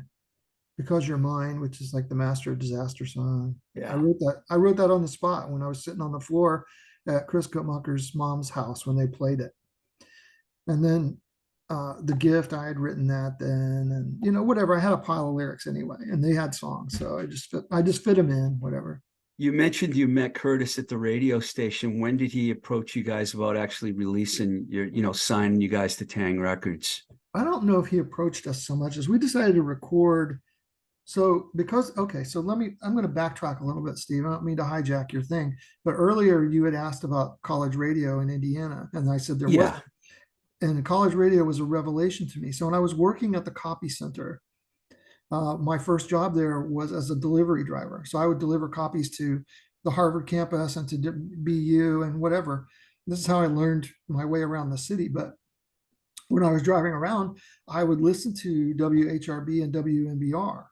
"Because You're Mine," which is like the Master of Disaster song. I Yeah. wrote that. I wrote that on the spot when I was sitting on the floor at Chris Guttmacher's mom's house when they played it. And then the gift, I had written that then, and whatever. I had a pile of lyrics anyway, and they had songs, so I just fit them in, whatever. You mentioned you met Curtis at the radio station. When did he approach you guys about actually releasing signing you guys to Tang Records? I don't know if he approached us so much as we decided to record. So okay, so I'm going to backtrack a little bit, Steve. I don't mean to hijack your thing, but earlier you had asked about college radio in Indiana, and I said there was, Yeah. and college radio was a revelation to me. So when I was working at the copy center, My first job there was as a delivery driver. So I would deliver copies to the Harvard campus and to BU and whatever. This is how I learned my way around the city. But when I was driving around, I would listen to WHRB and WMBR.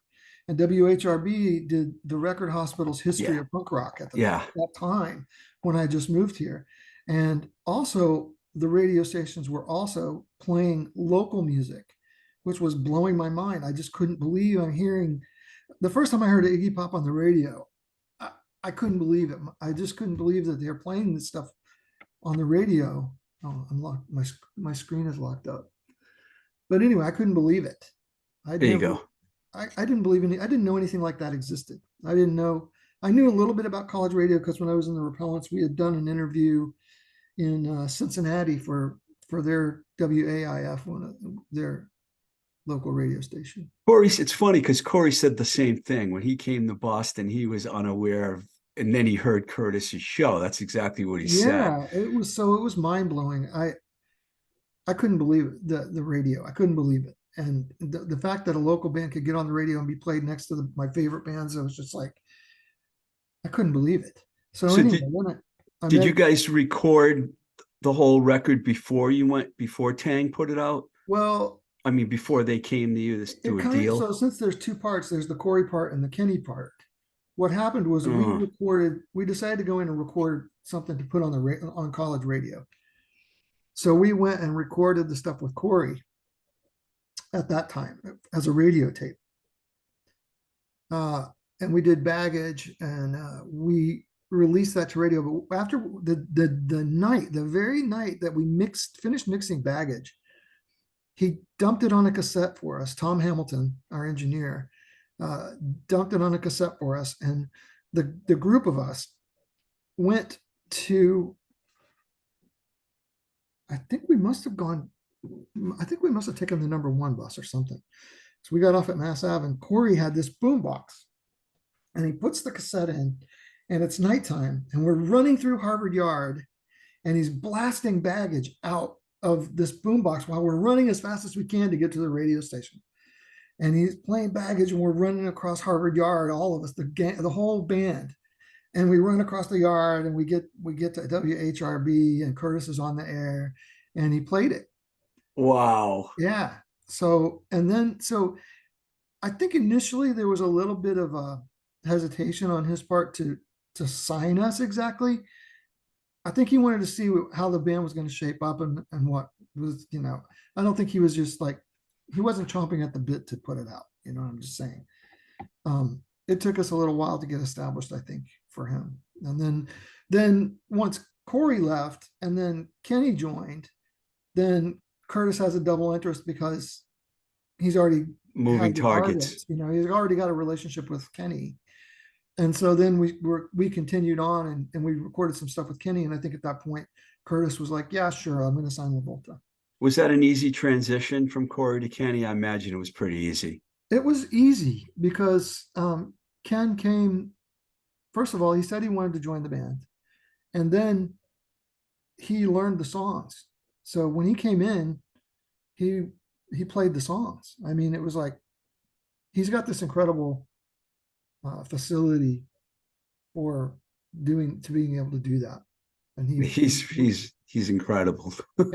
And WHRB did the Record Hospital's history Yeah. of punk rock at Yeah. that time when I just moved here. And also, the radio stations were also playing local music, which was blowing my mind. I just couldn't believe I'm hearing the first time I heard Iggy Pop on the radio. I couldn't believe it. I just couldn't believe that they're playing this stuff on the radio. Oh, I'm locked. My screen is locked up. But anyway, I couldn't believe it. I'd There you never, go. I didn't believe any, I didn't know anything like that existed. I didn't know, I knew a little bit about college radio because when I was in the Repellents, we had done an interview in Cincinnati for their WAIF, one of their local radio station. Corey, it's funny because Corey said the same thing when he came to Boston. He was unaware of, and then he heard Curtis's show. That's exactly what he said. Yeah, it was mind blowing. I couldn't believe it, the radio. I couldn't believe it. And the fact that a local band could get on the radio and be played next to my favorite bands, it was just like, I couldn't believe it. So So anyway, did you guys record the whole record before Tang put it out? well, I mean, before they came to you to do a deal? so since there's two parts, there's the Corey part and the Kenny part. What happened was we decided to go in and record something to put on on college radio. So we went and recorded the stuff with Corey at that time as a radio tape. And we did Baggage, and we released that to radio. But after the very night that we finished mixing Baggage, he dumped it on a cassette for us. Tom Hamilton, our engineer, dumped it on a cassette for us, and the group of us went to. I think we must have taken the #1 bus or something. So we got off at Mass Ave, and Corey had this boombox, and he puts the cassette in, and it's nighttime, and we're running through Harvard Yard, and he's blasting Baggage out of this boombox while we're running as fast as we can to get to the radio station. And he's playing Baggage, and we're running across Harvard Yard, all of us, the whole band. And we run across the yard, and we get to WHRB, and Curtis is on the air, and he played it. Wow. Yeah. So I think initially there was a little bit of a hesitation on his part to sign us exactly. I think he wanted to see how the band was going to shape up and what was, I don't think he was just like, he wasn't chomping at the bit to put it out. You know what I'm just saying? It took us a little while to get established, I think, for him. And then once Corey left and then Kenny joined, then Curtis has a double interest because he's already moving targets. He's already got a relationship with Kenny. And so then we continued on and we recorded some stuff with Kenny. And I think at that point, Curtis was like, yeah, sure, I'm going to sign LaVolta. Was that an easy transition from Corey to Kenny? I imagine it was pretty easy. It was easy because Ken came, first of all, he said he wanted to join the band. And then he learned the songs. So when he came in, he played the songs. I mean, it was like, he's got this incredible facility for being able to do that. And he's incredible.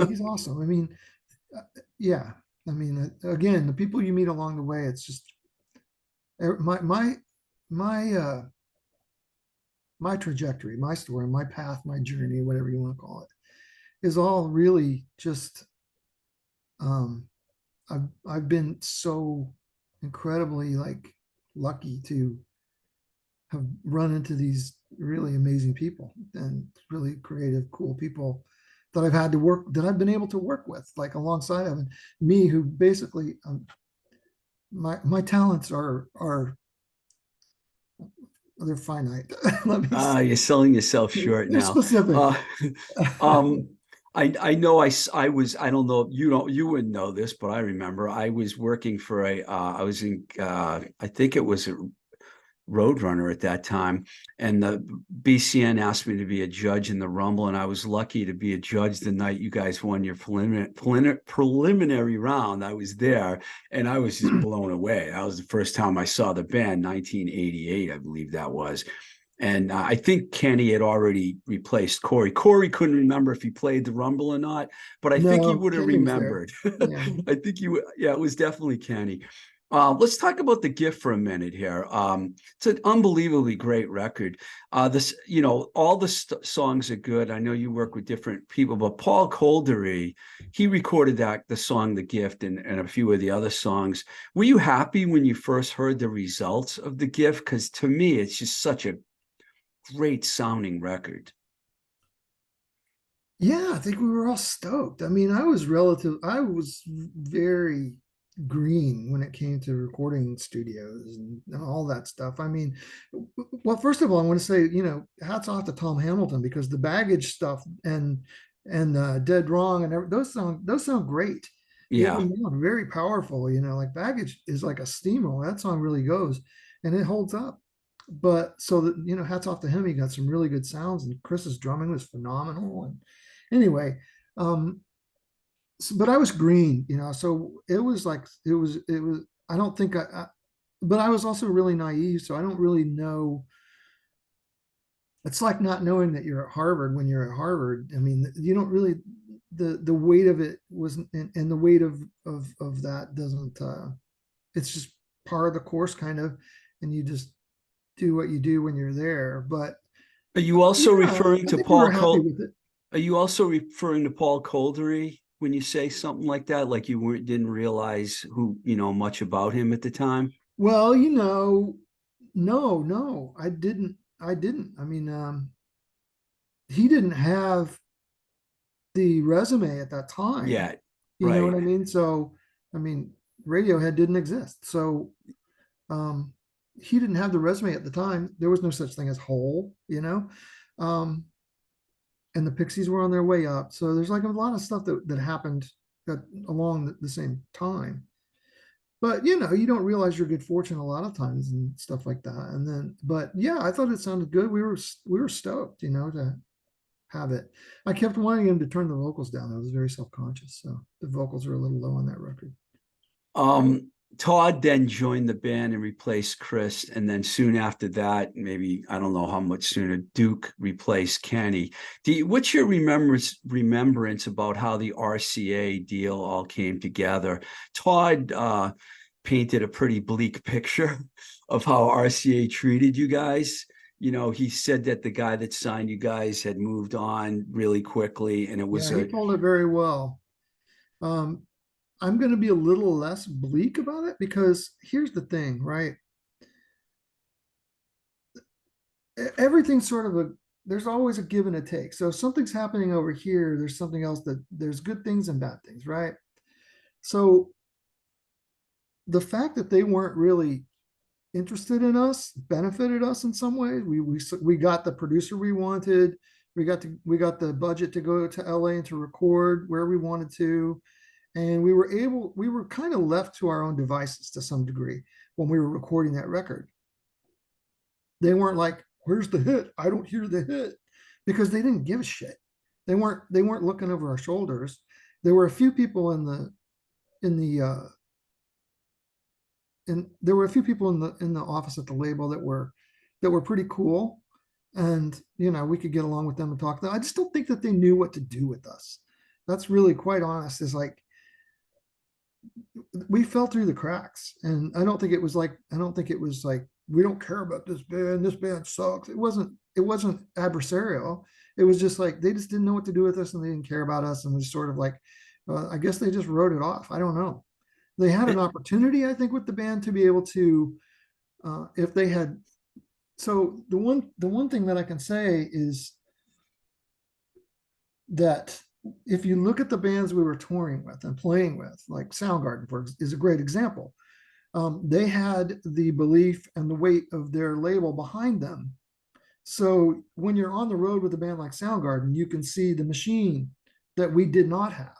He's awesome. I mean, yeah. I mean, again, the people you meet along the way, it's just my trajectory, my story, my path, my journey, whatever you want to call it, is all really just I've been so incredibly lucky to have run into these really amazing people and really creative, cool people that I've been able to work with, alongside of me, who basically my talents are they're finite. You're selling yourself short now. Specific. I know I was, I don't know, you wouldn't know this, but I remember I was working for I was in, I think it was Roadrunner at that time, and the BCN asked me to be a judge in the Rumble, and I was lucky to be a judge the night you guys won your preliminary round. I was there, and I was just blown away. That was the first time I saw the band, 1988, I believe that was. And I think Kenny had already replaced Corey. Corey couldn't remember if he played the Rumble or not, but I think he No, would have Kenny was there. remembered. Yeah. I think yeah, it was definitely Kenny. Let's talk about the gift for a minute here. It's an unbelievably great record. This, all the songs are good. I know you work with different people, but Paul Coldery, he recorded the song "The Gift" and a few of the other songs. Were you happy when you first heard the results of "The Gift"? Because to me, it's just such a great sounding record. Yeah, I think we were all stoked. I mean, I was very green when it came to recording studios and all that stuff. I mean, well, first of all, I want to say, hats off to Tom Hamilton, because the Baggage stuff and Dead Wrong and those sound great. Yeah. Very powerful, like Baggage is like a steamroller. That song really goes and it holds up. But so that, hats off to him. He got some really good sounds, and Chris's drumming was phenomenal. And anyway, but I was green, so it was like, I don't think but I was also really naive. So I don't really know. It's like not knowing that you're at Harvard when you're at Harvard. I mean, you don't really, the weight of it wasn't, and the weight of that doesn't, it's just part of the course kind of, and you just do what you do when you're there. But Are you also referring I to think we were happy with it. Are you also referring to Paul Coldery when you say something like that? Like you didn't realize much about him at the time? Well, no, I didn't. I mean, he didn't have the resume at that time. Yeah, You know what right. I mean? So, I mean, Radiohead didn't exist. So, he didn't have the resume at the time. There was no such thing as Hole. Um, and the Pixies were on their way up. So there's like a lot of stuff that happened along the same time. But you don't realize your good fortune a lot of times and stuff like that. And then, but yeah, I thought it sounded good. We were stoked, to have it. I kept wanting him to turn the vocals down. I was very self-conscious, so the vocals are a little low on that record. Todd then joined the band and replaced Chris, and then soon after that, maybe I don't know how much sooner, Duke replaced Kenny. What's your remembrance about how the RCA deal all came together? Todd painted a pretty bleak picture of how RCA treated you guys. He said that the guy that signed you guys had moved on really quickly, and it was Yeah, he told it very well. Um, I'm going to be a little less bleak about it, because here's the thing, right? Everything's sort of there's always a give and a take. So if something's happening over here, there's something else, that there's good things and bad things, right? So the fact that they weren't really interested in us benefited us in some ways. We got the producer we wanted. We got the budget to go to LA and to record where we wanted to. And we were kind of left to our own devices to some degree when we were recording that record. They weren't like, where's the hit? I don't hear the hit, because they didn't give a shit. They weren't looking over our shoulders. There were a few people in the there were a few people in the office at the label that were pretty cool, and we could get along with them and talk to them. I just don't think that they knew what to do with us. That's really, quite honest, is like, we fell through the cracks. And I don't think it was like, we don't care about this band sucks. It wasn't adversarial. It was just like, they just didn't know what to do with us, and they didn't care about us, and was sort of like, I guess they just wrote it off. I don't know. They had an opportunity, I think, with the band to be able to, if they had. So the one thing that I can say is that if you look at the bands we were touring with and playing with, like Soundgarden is a great example. They had the belief and the weight of their label behind them. So when you're on the road with a band like Soundgarden, you can see the machine that we did not have.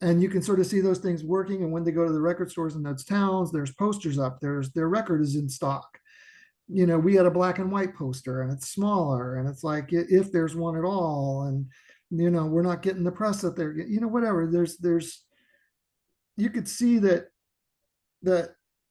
And you can sort of see those things working. And when they go to the record stores in those towns, there's posters up, their record is in stock. we had a black and white poster and it's smaller and it's like if there's one at all, and we're not getting the press that they're whatever. There's you could see that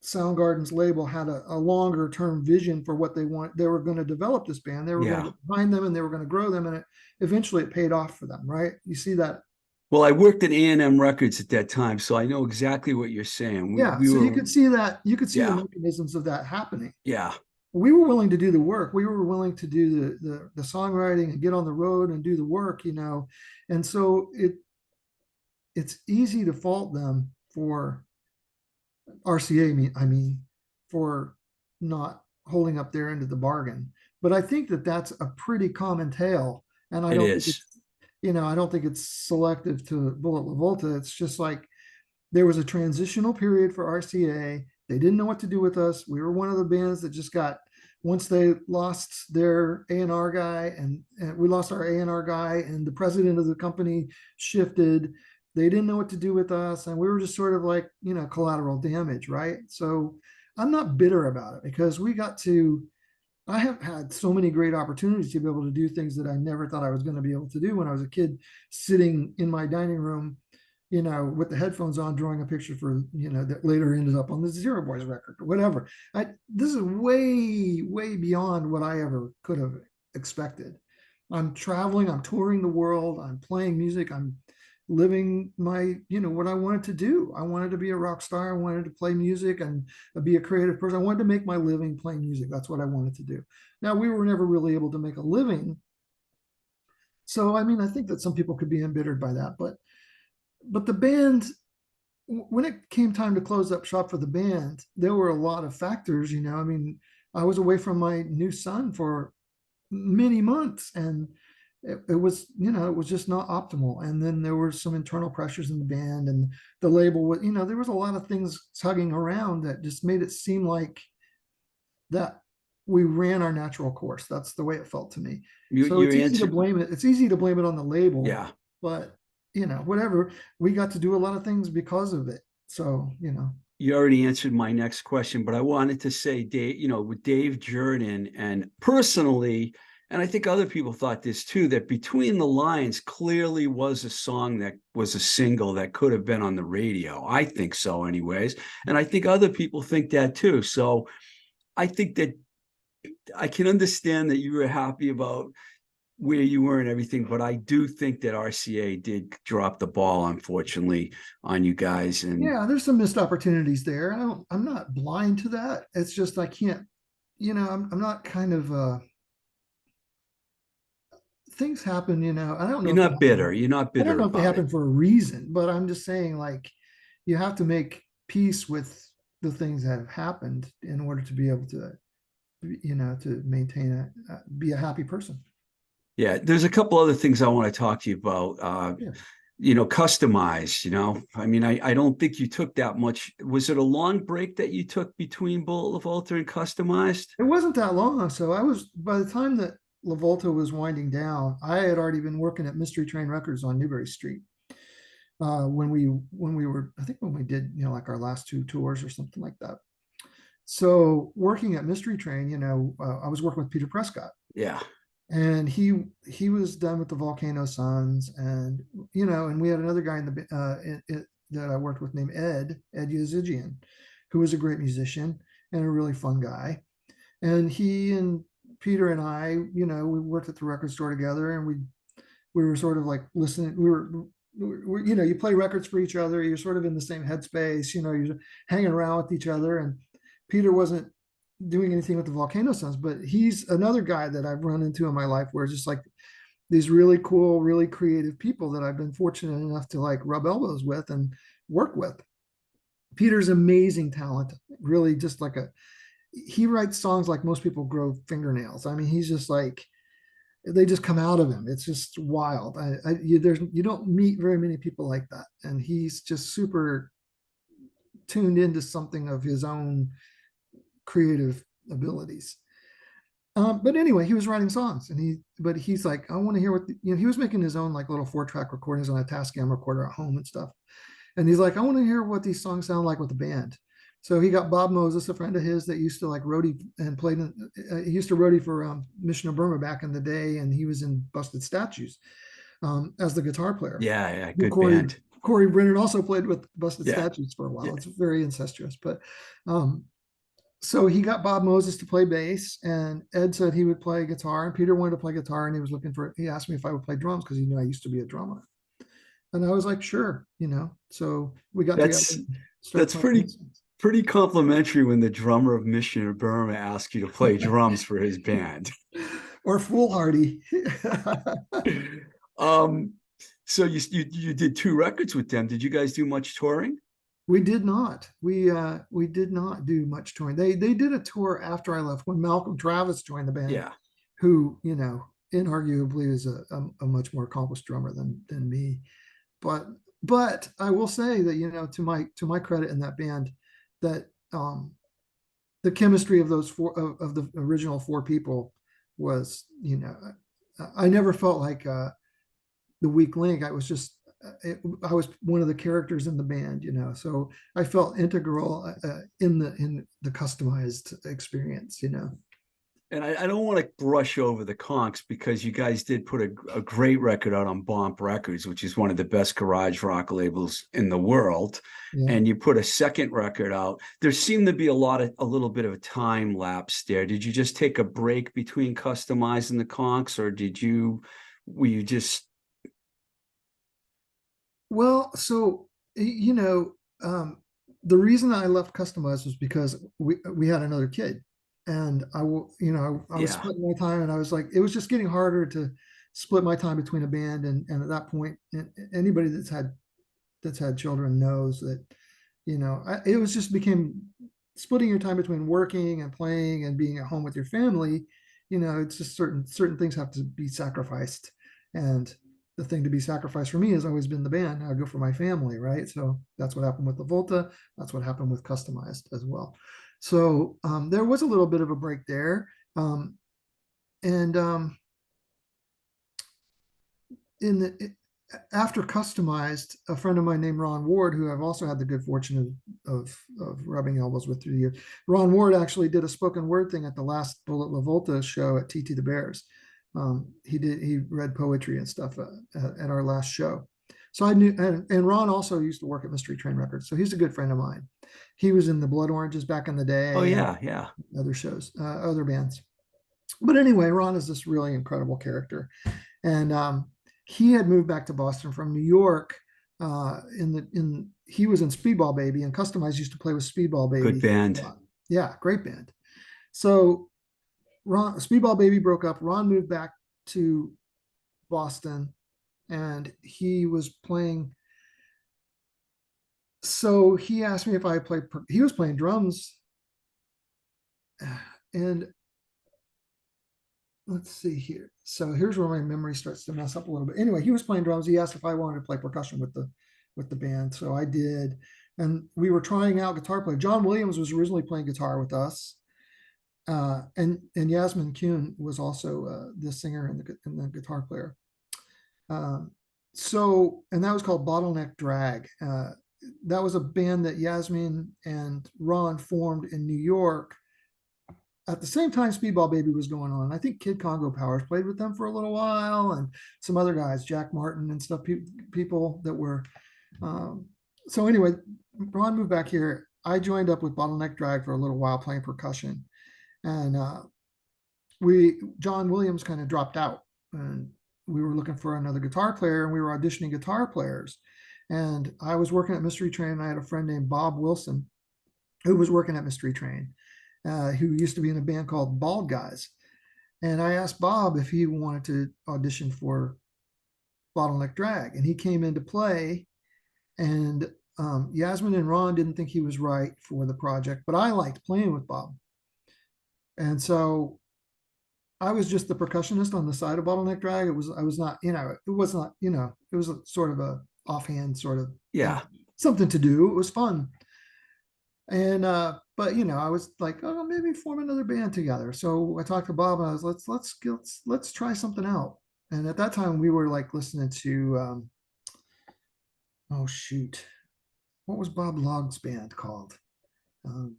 Soundgarden's label had a longer term vision for what they were going to develop this band. They were going to Yeah. get behind them and they were going to grow them, and eventually it paid off for them, right? You see that. Well, I worked at A&M Records at that time, so I know exactly what you're saying. Yeah, We so you were, could see that, you could see the yeah, mechanisms of that happening. yeah, We were willing to do the work. We were willing to do the songwriting and get on the road and do the work, and so it's easy to fault them for RCA, I mean, for not holding up their end of the bargain. But I think that that's a pretty common tale, and I it don't think is. I don't think it's selective to Bullet LaVolta. It's just like there was a transitional period for RCA. They didn't know what to do with us. We were one of the bands that just got, once they lost their A&R guy, and we lost our A&R guy, and the president of the company shifted. They didn't know what to do with us, and we were just sort of like, collateral damage, right? So I'm not bitter about it because I have had so many great opportunities to be able to do things that I never thought I was going to be able to do when I was a kid, sitting in my dining room, with the headphones on, drawing a picture for, that later ended up on the Zero Boys record or whatever. This is way, way beyond what I ever could have expected. I'm traveling, I'm touring the world, I'm playing music, I'm living my, what I wanted to do. I wanted to be a rock star. I wanted to play music and be a creative person. I wanted to make my living playing music. That's what I wanted to do. Now, we were never really able to make a living. So, I mean, I think that some people could be embittered by that, but the band, when it came time to close up shop for the band, there were a lot of factors, I mean, I was away from my new son for many months, and it was, it was just not optimal. And then there were some internal pressures in the band, and the label was, there was a lot of things tugging around that just made it seem like that we ran our natural course. That's the way it felt to me. So Your it's easy to answer, blame it. It's easy to blame it on the label, yeah. but whatever. We got to do a lot of things because of it. So, You already answered my next question, but I wanted to say, Dave, with Dave Jordan, and personally, and I think other people thought this too, that Between the Lines clearly was a song that was a single that could have been on the radio. I think so, anyways. And I think other people think that too. So I think that I can understand that you were happy about where you were and everything, but I do think that RCA did drop the ball, unfortunately, on you guys. And yeah, there's some missed opportunities there. I'm not blind to that. It's just, I can't, I'm not kind of, things happen, I don't know you're if they not bitter. happen. You're not I don't bitter know if they about it. happen for a reason, but I'm just saying, like, you have to make peace with the things that have happened in order to be able to, to maintain be a happy person. Yeah, there's a couple other things I want to talk to you about. Yeah. Kustomized, I mean, I don't think you took that much. Was it a long break that you took between Bullet LaVolta and Kustomized? It wasn't that long. So by the time that LaVolta was winding down, I had already been working at Mystery Train Records on Newbury Street. When we were, I think when we did, like our last two tours or something like that. So working at Mystery Train, I was working with Peter Prescott, Yeah. and he was done with the Volcano Sons, and and we had another guy in the that I worked with named Ed Yazigian, who was a great musician and a really fun guy. And he and Peter and I, we worked at the record store together, and we were sort of like listening. You play records for each other. You're sort of in the same headspace. You're hanging around with each other. And Peter wasn't doing anything with the Volcano Sons, but he's another guy that I've run into in my life where it's just like these really cool, really creative people that I've been fortunate enough to like rub elbows with and work with. Peter's amazing talent, really just like he writes songs like most people grow fingernails. I mean, he's just like, they just come out of him. It's just wild. You don't meet very many people like that. And he's just super tuned into something of his own creative abilities. But anyway, he was writing songs, and he's like, I want to hear what he was making his own like little 4-track recordings on a Tascam recorder at home and stuff. And he's like, I want to hear what these songs sound like with the band. So he got Bob Moses, a friend of his that used to like roadie and played. He used to roadie for Mission of Burma back in the day, and he was in Busted Statues as the guitar player. Yeah, yeah, Who good band. Corey Brennan also played with Busted Yeah, Statues for a yeah. while. It's very incestuous, but um, so he got Bob Moses to play bass, and Ed said he would play guitar, and Peter wanted to play guitar, and he was looking for. He asked me if I would play drums because he knew I used to be a drummer, and I was like, sure, So we got together That's and started that's playing pretty those things. pretty complimentary when the drummer of Mission of Burma asks you to play drums for his band. Or foolhardy. Um, so you did 2 records with them. Did you guys do much touring? We did not. We did not do much touring. They did a tour after I left when Malcolm Travis joined the band, Yeah. who inarguably is a much more accomplished drummer than me. But I will say that to my credit in that band, that the chemistry of those four of the original four people was I never felt like the weak link. I was just I was one of the characters in the band, so I felt integral in the customized experience. And I don't want to brush over the Konks because you guys did put a great record out on Bomp Records, which is one of the best garage rock labels in the world. Yeah. And you put a second record out. There seemed to be a little bit of a time lapse there. Did you just take a break between Kustomized and the Konks, or were you just Well, so the reason I left Customized was because we had another kid, and I was yeah. splitting my time, and I was like, it was just getting harder to split my time between a band and at that point, anybody that's had children knows that it was just became splitting your time between working and playing and being at home with your family. It's just certain things have to be sacrificed, and the thing to be sacrificed for me has always been the band. I go for my family, right? So that's what happened with LaVolta. That's what happened with Kustomized as well. So there was a little bit of a break there. And in the after Kustomized, a friend of mine named Ron Ward, who I've also had the good fortune of rubbing elbows with through the years. Ron Ward actually did a spoken word thing at the last Bullet LaVolta show at TT the Bears. He read poetry and stuff at our last show. So I knew, and Ron also used to work at Mystery Train Records, so he's a good friend of mine. He was in the Blood Oranges back in the Oh day, and yeah, yeah. other shows, other bands. But anyway, Ron is this really incredible character, and he had moved back to Boston from New York. He was in Speedball Baby, and Kustomized used to play with Speedball Good Baby. band. Yeah, great band. So Speedball Baby broke up. Ron moved back to Boston, and he was playing. So he asked me if I played. He was playing drums, and let's see here. So here's where my memory starts to mess up a little bit. Anyway, he was playing drums. He asked if I wanted to play percussion with the band, so I did. And we were trying out guitar play. John Williams was originally playing guitar with us, and Yasmin Kuhn was also the singer and the guitar player. And that was called Bottleneck Drag. That was a band that Yasmin and Ron formed in New York at the same time Speedball Baby was going on. I think Kid Congo Powers played with them for a little while, and some other guys, Jack Martin and stuff, people that were. So anyway, Ron moved back here. I joined up with Bottleneck Drag for a little while playing percussion, and John Williams kind of dropped out, and we were looking for another guitar player, and we were auditioning guitar players. And I was working at Mystery Train, and I had a friend named Bob Wilson who was working at Mystery Train, who used to be in a band called Bald Guys. And I asked Bob if he wanted to audition for Bottleneck Drag, and he came into play. And Yasmin and Ron didn't think he was right for the project, but I liked playing with Bob. And so I was just the percussionist on the side of Bottleneck Drag. I was not, it was not, it was a sort of a offhand sort of Yeah. something to do. It was fun. And but I was like, oh, maybe form another band together. So I talked to Bob, and I was let's try something out. And at that time we were like listening to oh shoot, what was Bob Logg's band called? Um,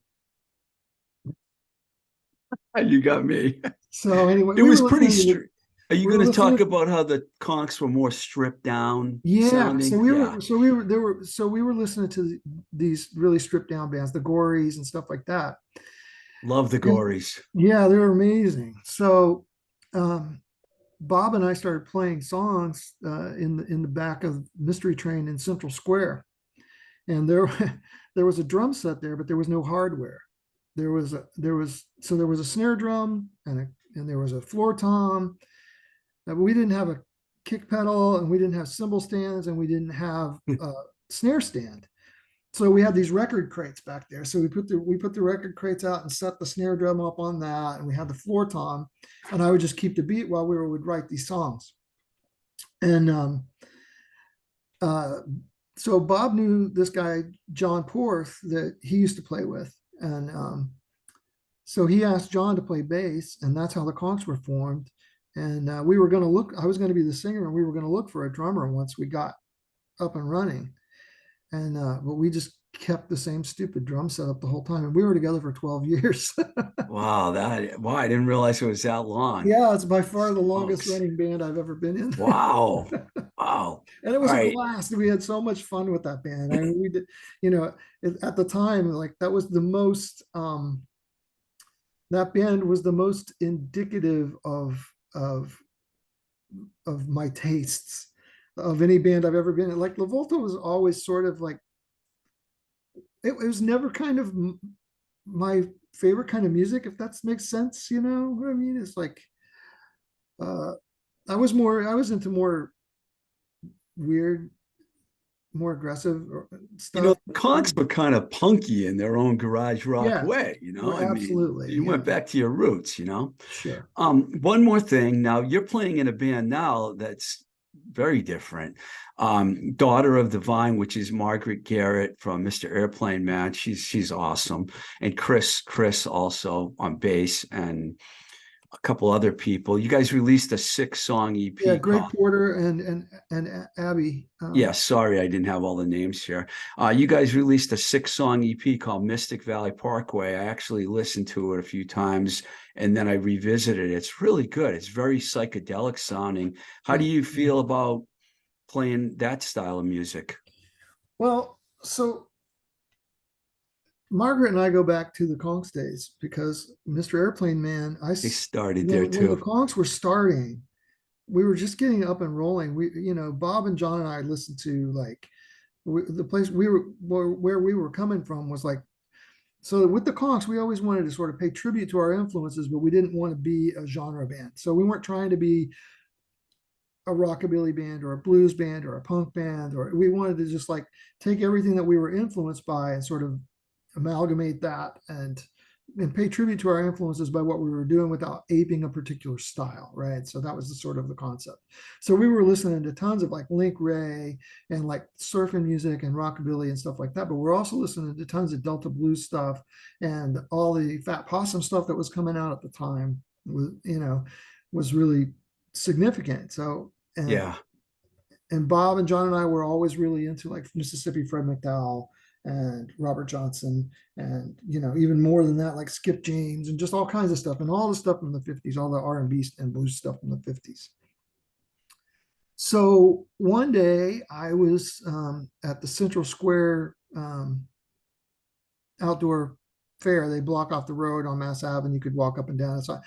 You got me. so anyway, It we were was pretty listening to strict. Are you we going were to talk listening. about how the Konks were more stripped down Yeah, sounding? Yeah, so we were listening to these really stripped down bands, the Gories and stuff like that. love the And Gories. yeah, they were amazing. So um, Bob and I started playing songs in the back of Mystery Train in Central Square, and there there was a drum set there, but there was no hardware. There was a snare drum and there was a floor tom. But we didn't have a kick pedal, and we didn't have cymbal stands, and we didn't have a snare stand. So we had these record crates back there. So we put the record crates out and set the snare drum up on that, and we had the floor tom, and I would just keep the beat while would write these songs. And uh, so Bob knew this guy John Porth that he used to play with, and so he asked John to play bass, and that's how the Konks were formed. And we were going to look. I was going to be the singer, and we were going to look for a drummer once we got up and running. And but we just kept the same stupid drum setup the whole time, and we were together for 12 years. Wow, I didn't realize it was that long. Yeah, it's by far the longest Folks. running band I've ever been in. Wow. Wow. And it All was a right. blast. We had so much fun with that band. I mean, we did, you know, at the time, like that was the most that band was the most indicative of of my tastes of any band I've ever been in. Like LaVolta was always sort of like it was never kind of my favorite kind of music, if that makes sense. You know what I mean? It's like uh I was into more weird, more aggressive You know, stuff. the Konks were kind of punky in their own garage rock Yeah, way, we're I mean, absolutely, you yeah, went back to your roots. sure. One more thing. Now you're playing in a band now that's very different. Daughter of the Vine, which is Margaret Garrett from Mr. Airplane Man. She's awesome. And Chris also on bass and a couple other people. You guys released a 6-song Yeah, EP Greg called Porter and Abby. Yeah, sorry, I didn't have all the names here. You guys released a 6-song EP called Mystic Valley Parkway. I actually listened to it a few times and then I revisited it. It's really good. It's very psychedelic sounding. How do Thank you you. feel about playing that style of music? Well, so Margaret and I go back to the Konks days because Mr. Airplane Man, They started there when the too. Konks were starting, we were just getting up and rolling. Bob and John and I listened to like the place where we were coming from was like, so with the Konks, we always wanted to sort of pay tribute to our influences, but we didn't want to be a genre band. So we weren't trying to be a rockabilly band or a blues band or a punk band, or we wanted to just like take everything that we were influenced by and sort of amalgamate that and pay tribute to our influences by what we were doing without aping a particular style, right? So that was the sort of the concept. So we were listening to tons of like Link Ray and like surfing music and rockabilly and stuff like that, but we're also listening to tons of Delta blues stuff and all the Fat Possum stuff that was coming out at the time was really significant. So Yeah. and Bob and John and I were always really into like Mississippi Fred McDowell and Robert Johnson, and even more than that, like Skip James and just all kinds of stuff, and all the stuff from the 50s, all the R&B and blues stuff from the 50s. So one day I was at the Central Square outdoor fair. They block off the road on Mass Ave, and you could walk up and down. So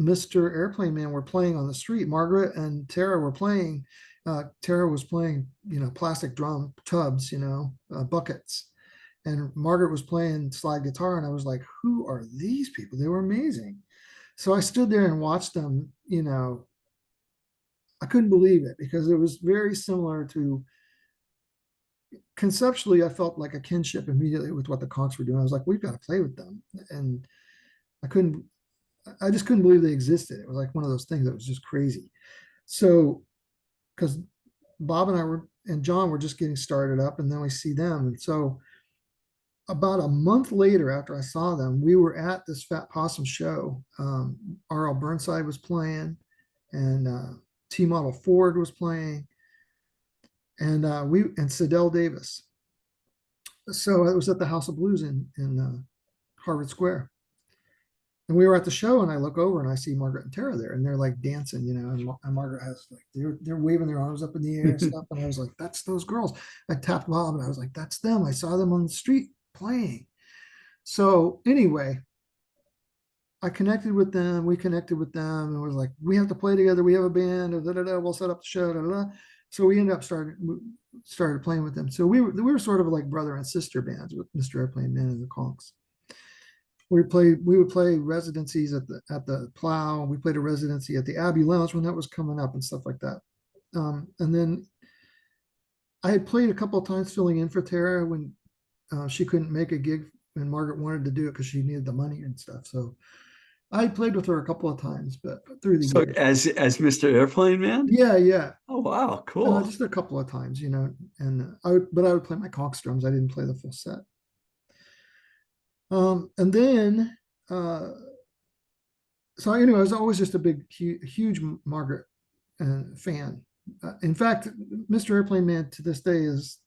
Mr. Airplane Man were playing on the street. Margaret and Tara were playing. Tara was playing, plastic drum tubs, buckets. And Margaret was playing slide guitar. And I was like, who are these people? They were amazing. So I stood there and watched them, I couldn't believe it because it was very similar to conceptually. I felt like a kinship immediately with what the Konks were doing. I was like, we've got to play with them. And I couldn't, I just couldn't believe they existed. It was like one of those things that was just crazy. So, because Bob and John were just getting started up, and then we see them. And so, about a month later, after I saw them, we were at this Fat Possum show. R.L. Burnside was playing, and T Model Ford was playing, and Sidell Davis. So I was at the House of Blues in Harvard Square. And we were at the show, and I look over and I see Margaret and Tara there, and they're like dancing, and Margaret has like they're waving their arms up in the air and stuff. And I was like, that's those girls. I tapped Bob and I was like, that's them. I saw them on the street playing. So anyway, I connected with them. We connected with them, and was like, we have to play together. We have a band. Da, da, da, we'll set up the show. Da, da, da. So we ended up started playing with them. So we were sort of like brother and sister bands with Mr. Airplane Man and the Konks. We would play residencies at the Plow. We played a residency at the Abbey Lounge when that was coming up and stuff like that. And then I had played a couple of times filling in for Tara when she couldn't make a gig, and Margaret wanted to do it because she needed the money and stuff. So I played with her a couple of times, but through the So years. as Mr. Airplane Man? Yeah, yeah. Oh wow, cool. Just a couple of times, and I would play my Konks drums. I didn't play the full set. And then, so anyway, I was always just a big, huge Margaret fan. In fact, Mr. Airplane Man to this day is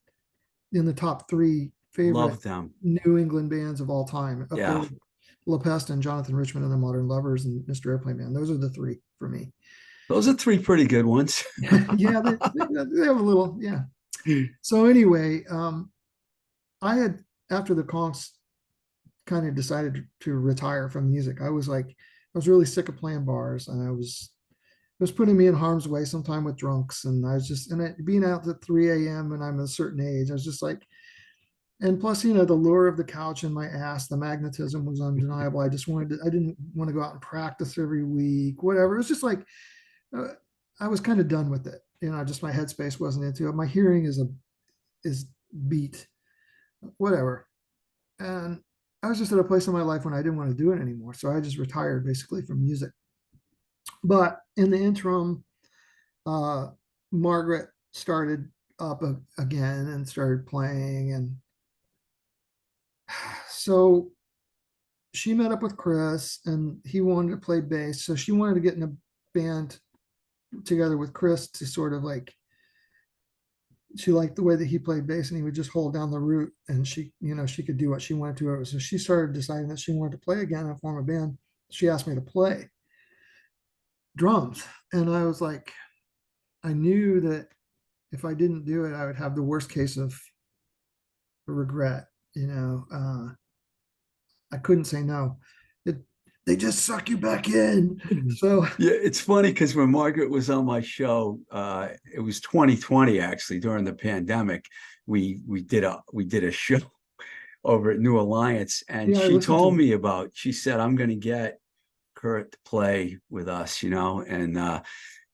in the top three favorite Love them. New England bands of all time. Up there Yeah. with La Peste and Jonathan Richman and the Modern Lovers and Mr. Airplane Man. Those are the three for me. Those are three pretty good ones. Yeah, they have a little, yeah. So anyway, I had, after the Konks kind of decided to retire from music, I was really sick of playing bars, and it was putting me in harm's way sometime with drunks. And I was just, being out at 3 a.m. and I'm a certain age, I was just like, and plus, the lure of the couch in my ass, the magnetism was undeniable. I didn't want to go out and practice every week, whatever. It was just like, I was kind of done with it. Just my headspace wasn't into it. My hearing is beat, whatever. And I was just at a place in my life when I didn't want to do it anymore. So I just retired basically from music. But in the interim, Margaret started up again and started playing. And so she met up with Chris, and he wanted to play bass. So she wanted to get in a band together with Chris to sort of like, she liked the way that he played bass, and he would just hold down the root, and she could do what she wanted to. So she started deciding that she wanted to play again and form a band. She asked me to play drums. And I was like, I knew that if I didn't do it, I would have the worst case of regret. I couldn't say no. They just suck you back in. So yeah, it's funny because when Margaret was on my show, it was 2020 actually during the pandemic. We did a show over at New Alliance, and yeah, she told me about. She said, "I'm going to get Kurt to play with us," and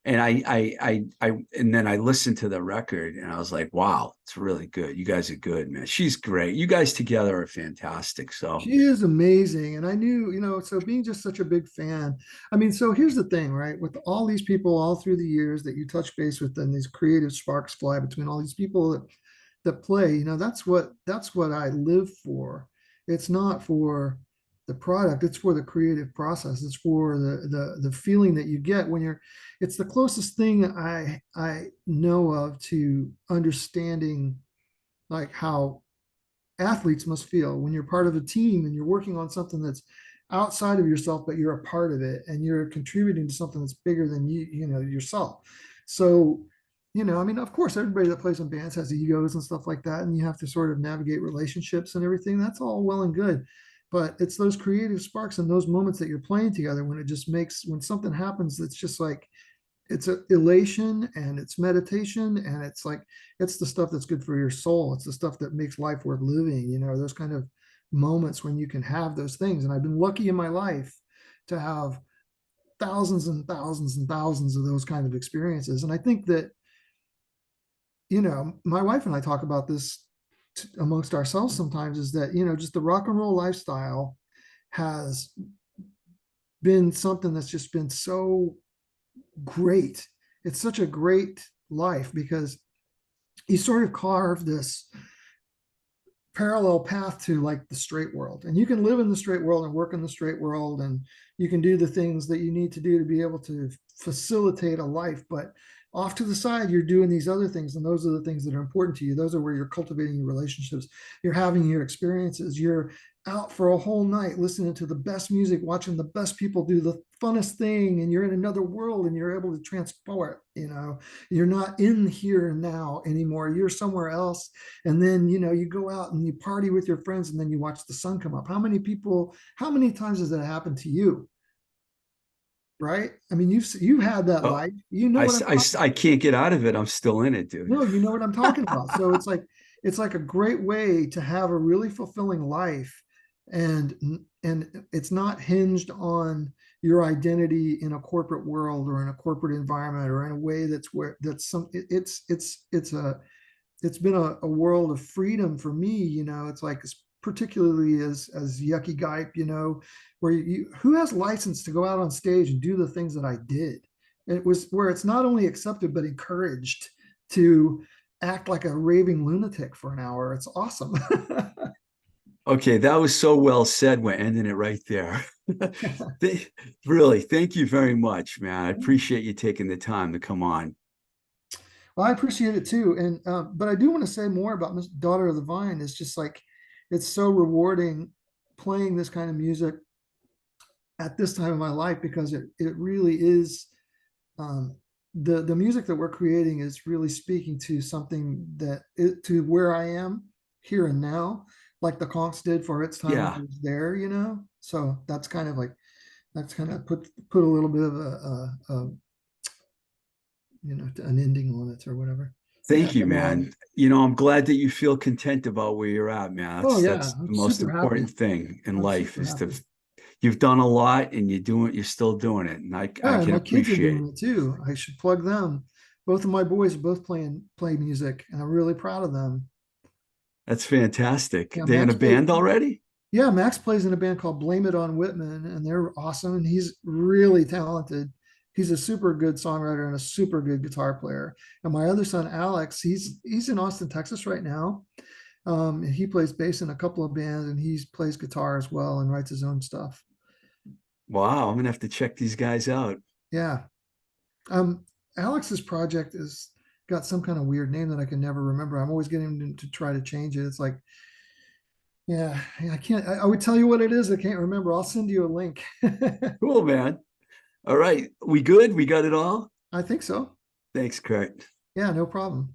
and then I listened to the record, and I was like, wow, it's really good. You guys are good, man. She's great. You guys together are fantastic. So she is amazing. And I knew, so being just such a big fan. I mean, so here's the thing, right? With all these people all through the years that you touch base with, and these creative sparks fly between all these people that play, that's what I live for. It's not for the product, it's for the creative process. It's for the feeling that you get when it's the closest thing I know of to understanding like how athletes must feel when you're part of a team and you're working on something that's outside of yourself, but you're a part of it and you're contributing to something that's bigger than yourself. So, I mean, of course, everybody that plays in bands has egos and stuff like that, and you have to sort of navigate relationships and everything. That's all well and good. But it's those creative sparks and those moments that you're playing together when something happens that's just like, it's an elation and it's meditation, and it's like, it's the stuff that's good for your soul. It's the stuff that makes life worth living, those kind of moments when you can have those things. And I've been lucky in my life to have thousands and thousands and thousands of those kind of experiences. And I think that, my wife and I talk about this amongst ourselves sometimes, is that, just the rock and roll lifestyle has been something that's just been so great. It's such a great life because you sort of carve this parallel path to like the straight world, and you can live in the straight world and work in the straight world, and you can do the things that you need to do to be able to facilitate a life. But off to the side, you're doing these other things, and those are the things that are important to you. Those are where you're cultivating your relationships. You're having your experiences. You're out for a whole night listening to the best music, watching the best people do the funnest thing, and you're in another world and you're able to transport. You're not in here and now anymore. You're somewhere else. And then, you go out and you party with your friends and then you watch the sun come up. How many times has that happened to you? Right? I mean, you've had that Oh, life. You know what I'm talking I can't get out of it. I'm still in it, dude. No, you know what I'm talking about. So it's like a great way to have a really fulfilling life, and it's not hinged on your identity in a corporate world or in a corporate environment or in a way it's been a world of freedom for me. It's like, particularly as Yukki Gipe, where who has license to go out on stage and do the things that I did. It was where it's not only accepted but encouraged to act like a raving lunatic for an hour. It's awesome. Okay, that was so well said. We're ending it right there. Really, thank you very much, man. I appreciate you taking the time to come on. Well, I appreciate it too, and but I do want to say more about Miss Daughter of the Vine. It's just like it's so rewarding playing this kind of music at this time of my life, because it really is, um, the music that we're creating is really speaking to something to where I am here and now, like the Konks did for its time when I Yeah, was there. So that's kind of put a little bit of an ending on it or whatever. Yeah. thank you, man. I'm glad that you feel content about where you're at, man. Oh yeah, That's I'm the most super happy. important thing in I'm life super is to happy. you've done a lot and you're still doing it. And I Yeah, and can my kids are appreciate it. doing it too. I should plug them. Both of my boys are both play music, and I'm really proud of them. That's fantastic. Yeah, They in a band already? Max plays in a band called Blame It on Whitman, and they're awesome. And he's really talented. He's a super good songwriter and a super good guitar player. And my other son, Alex, he's in Austin, Texas right now. And he plays bass in a couple of bands, and he plays guitar as well and writes his own stuff. Wow, I'm gonna have to check these guys out. Yeah. Um, Alex's project is got some kind of weird name that I can never remember. I'm always getting him to try to change it. It's like, yeah, I can't. I would tell you what it is. I can't remember. I'll send you a link. Cool, man. All right. We good? We got it all? I think so. Thanks, Kurt. Yeah, no problem.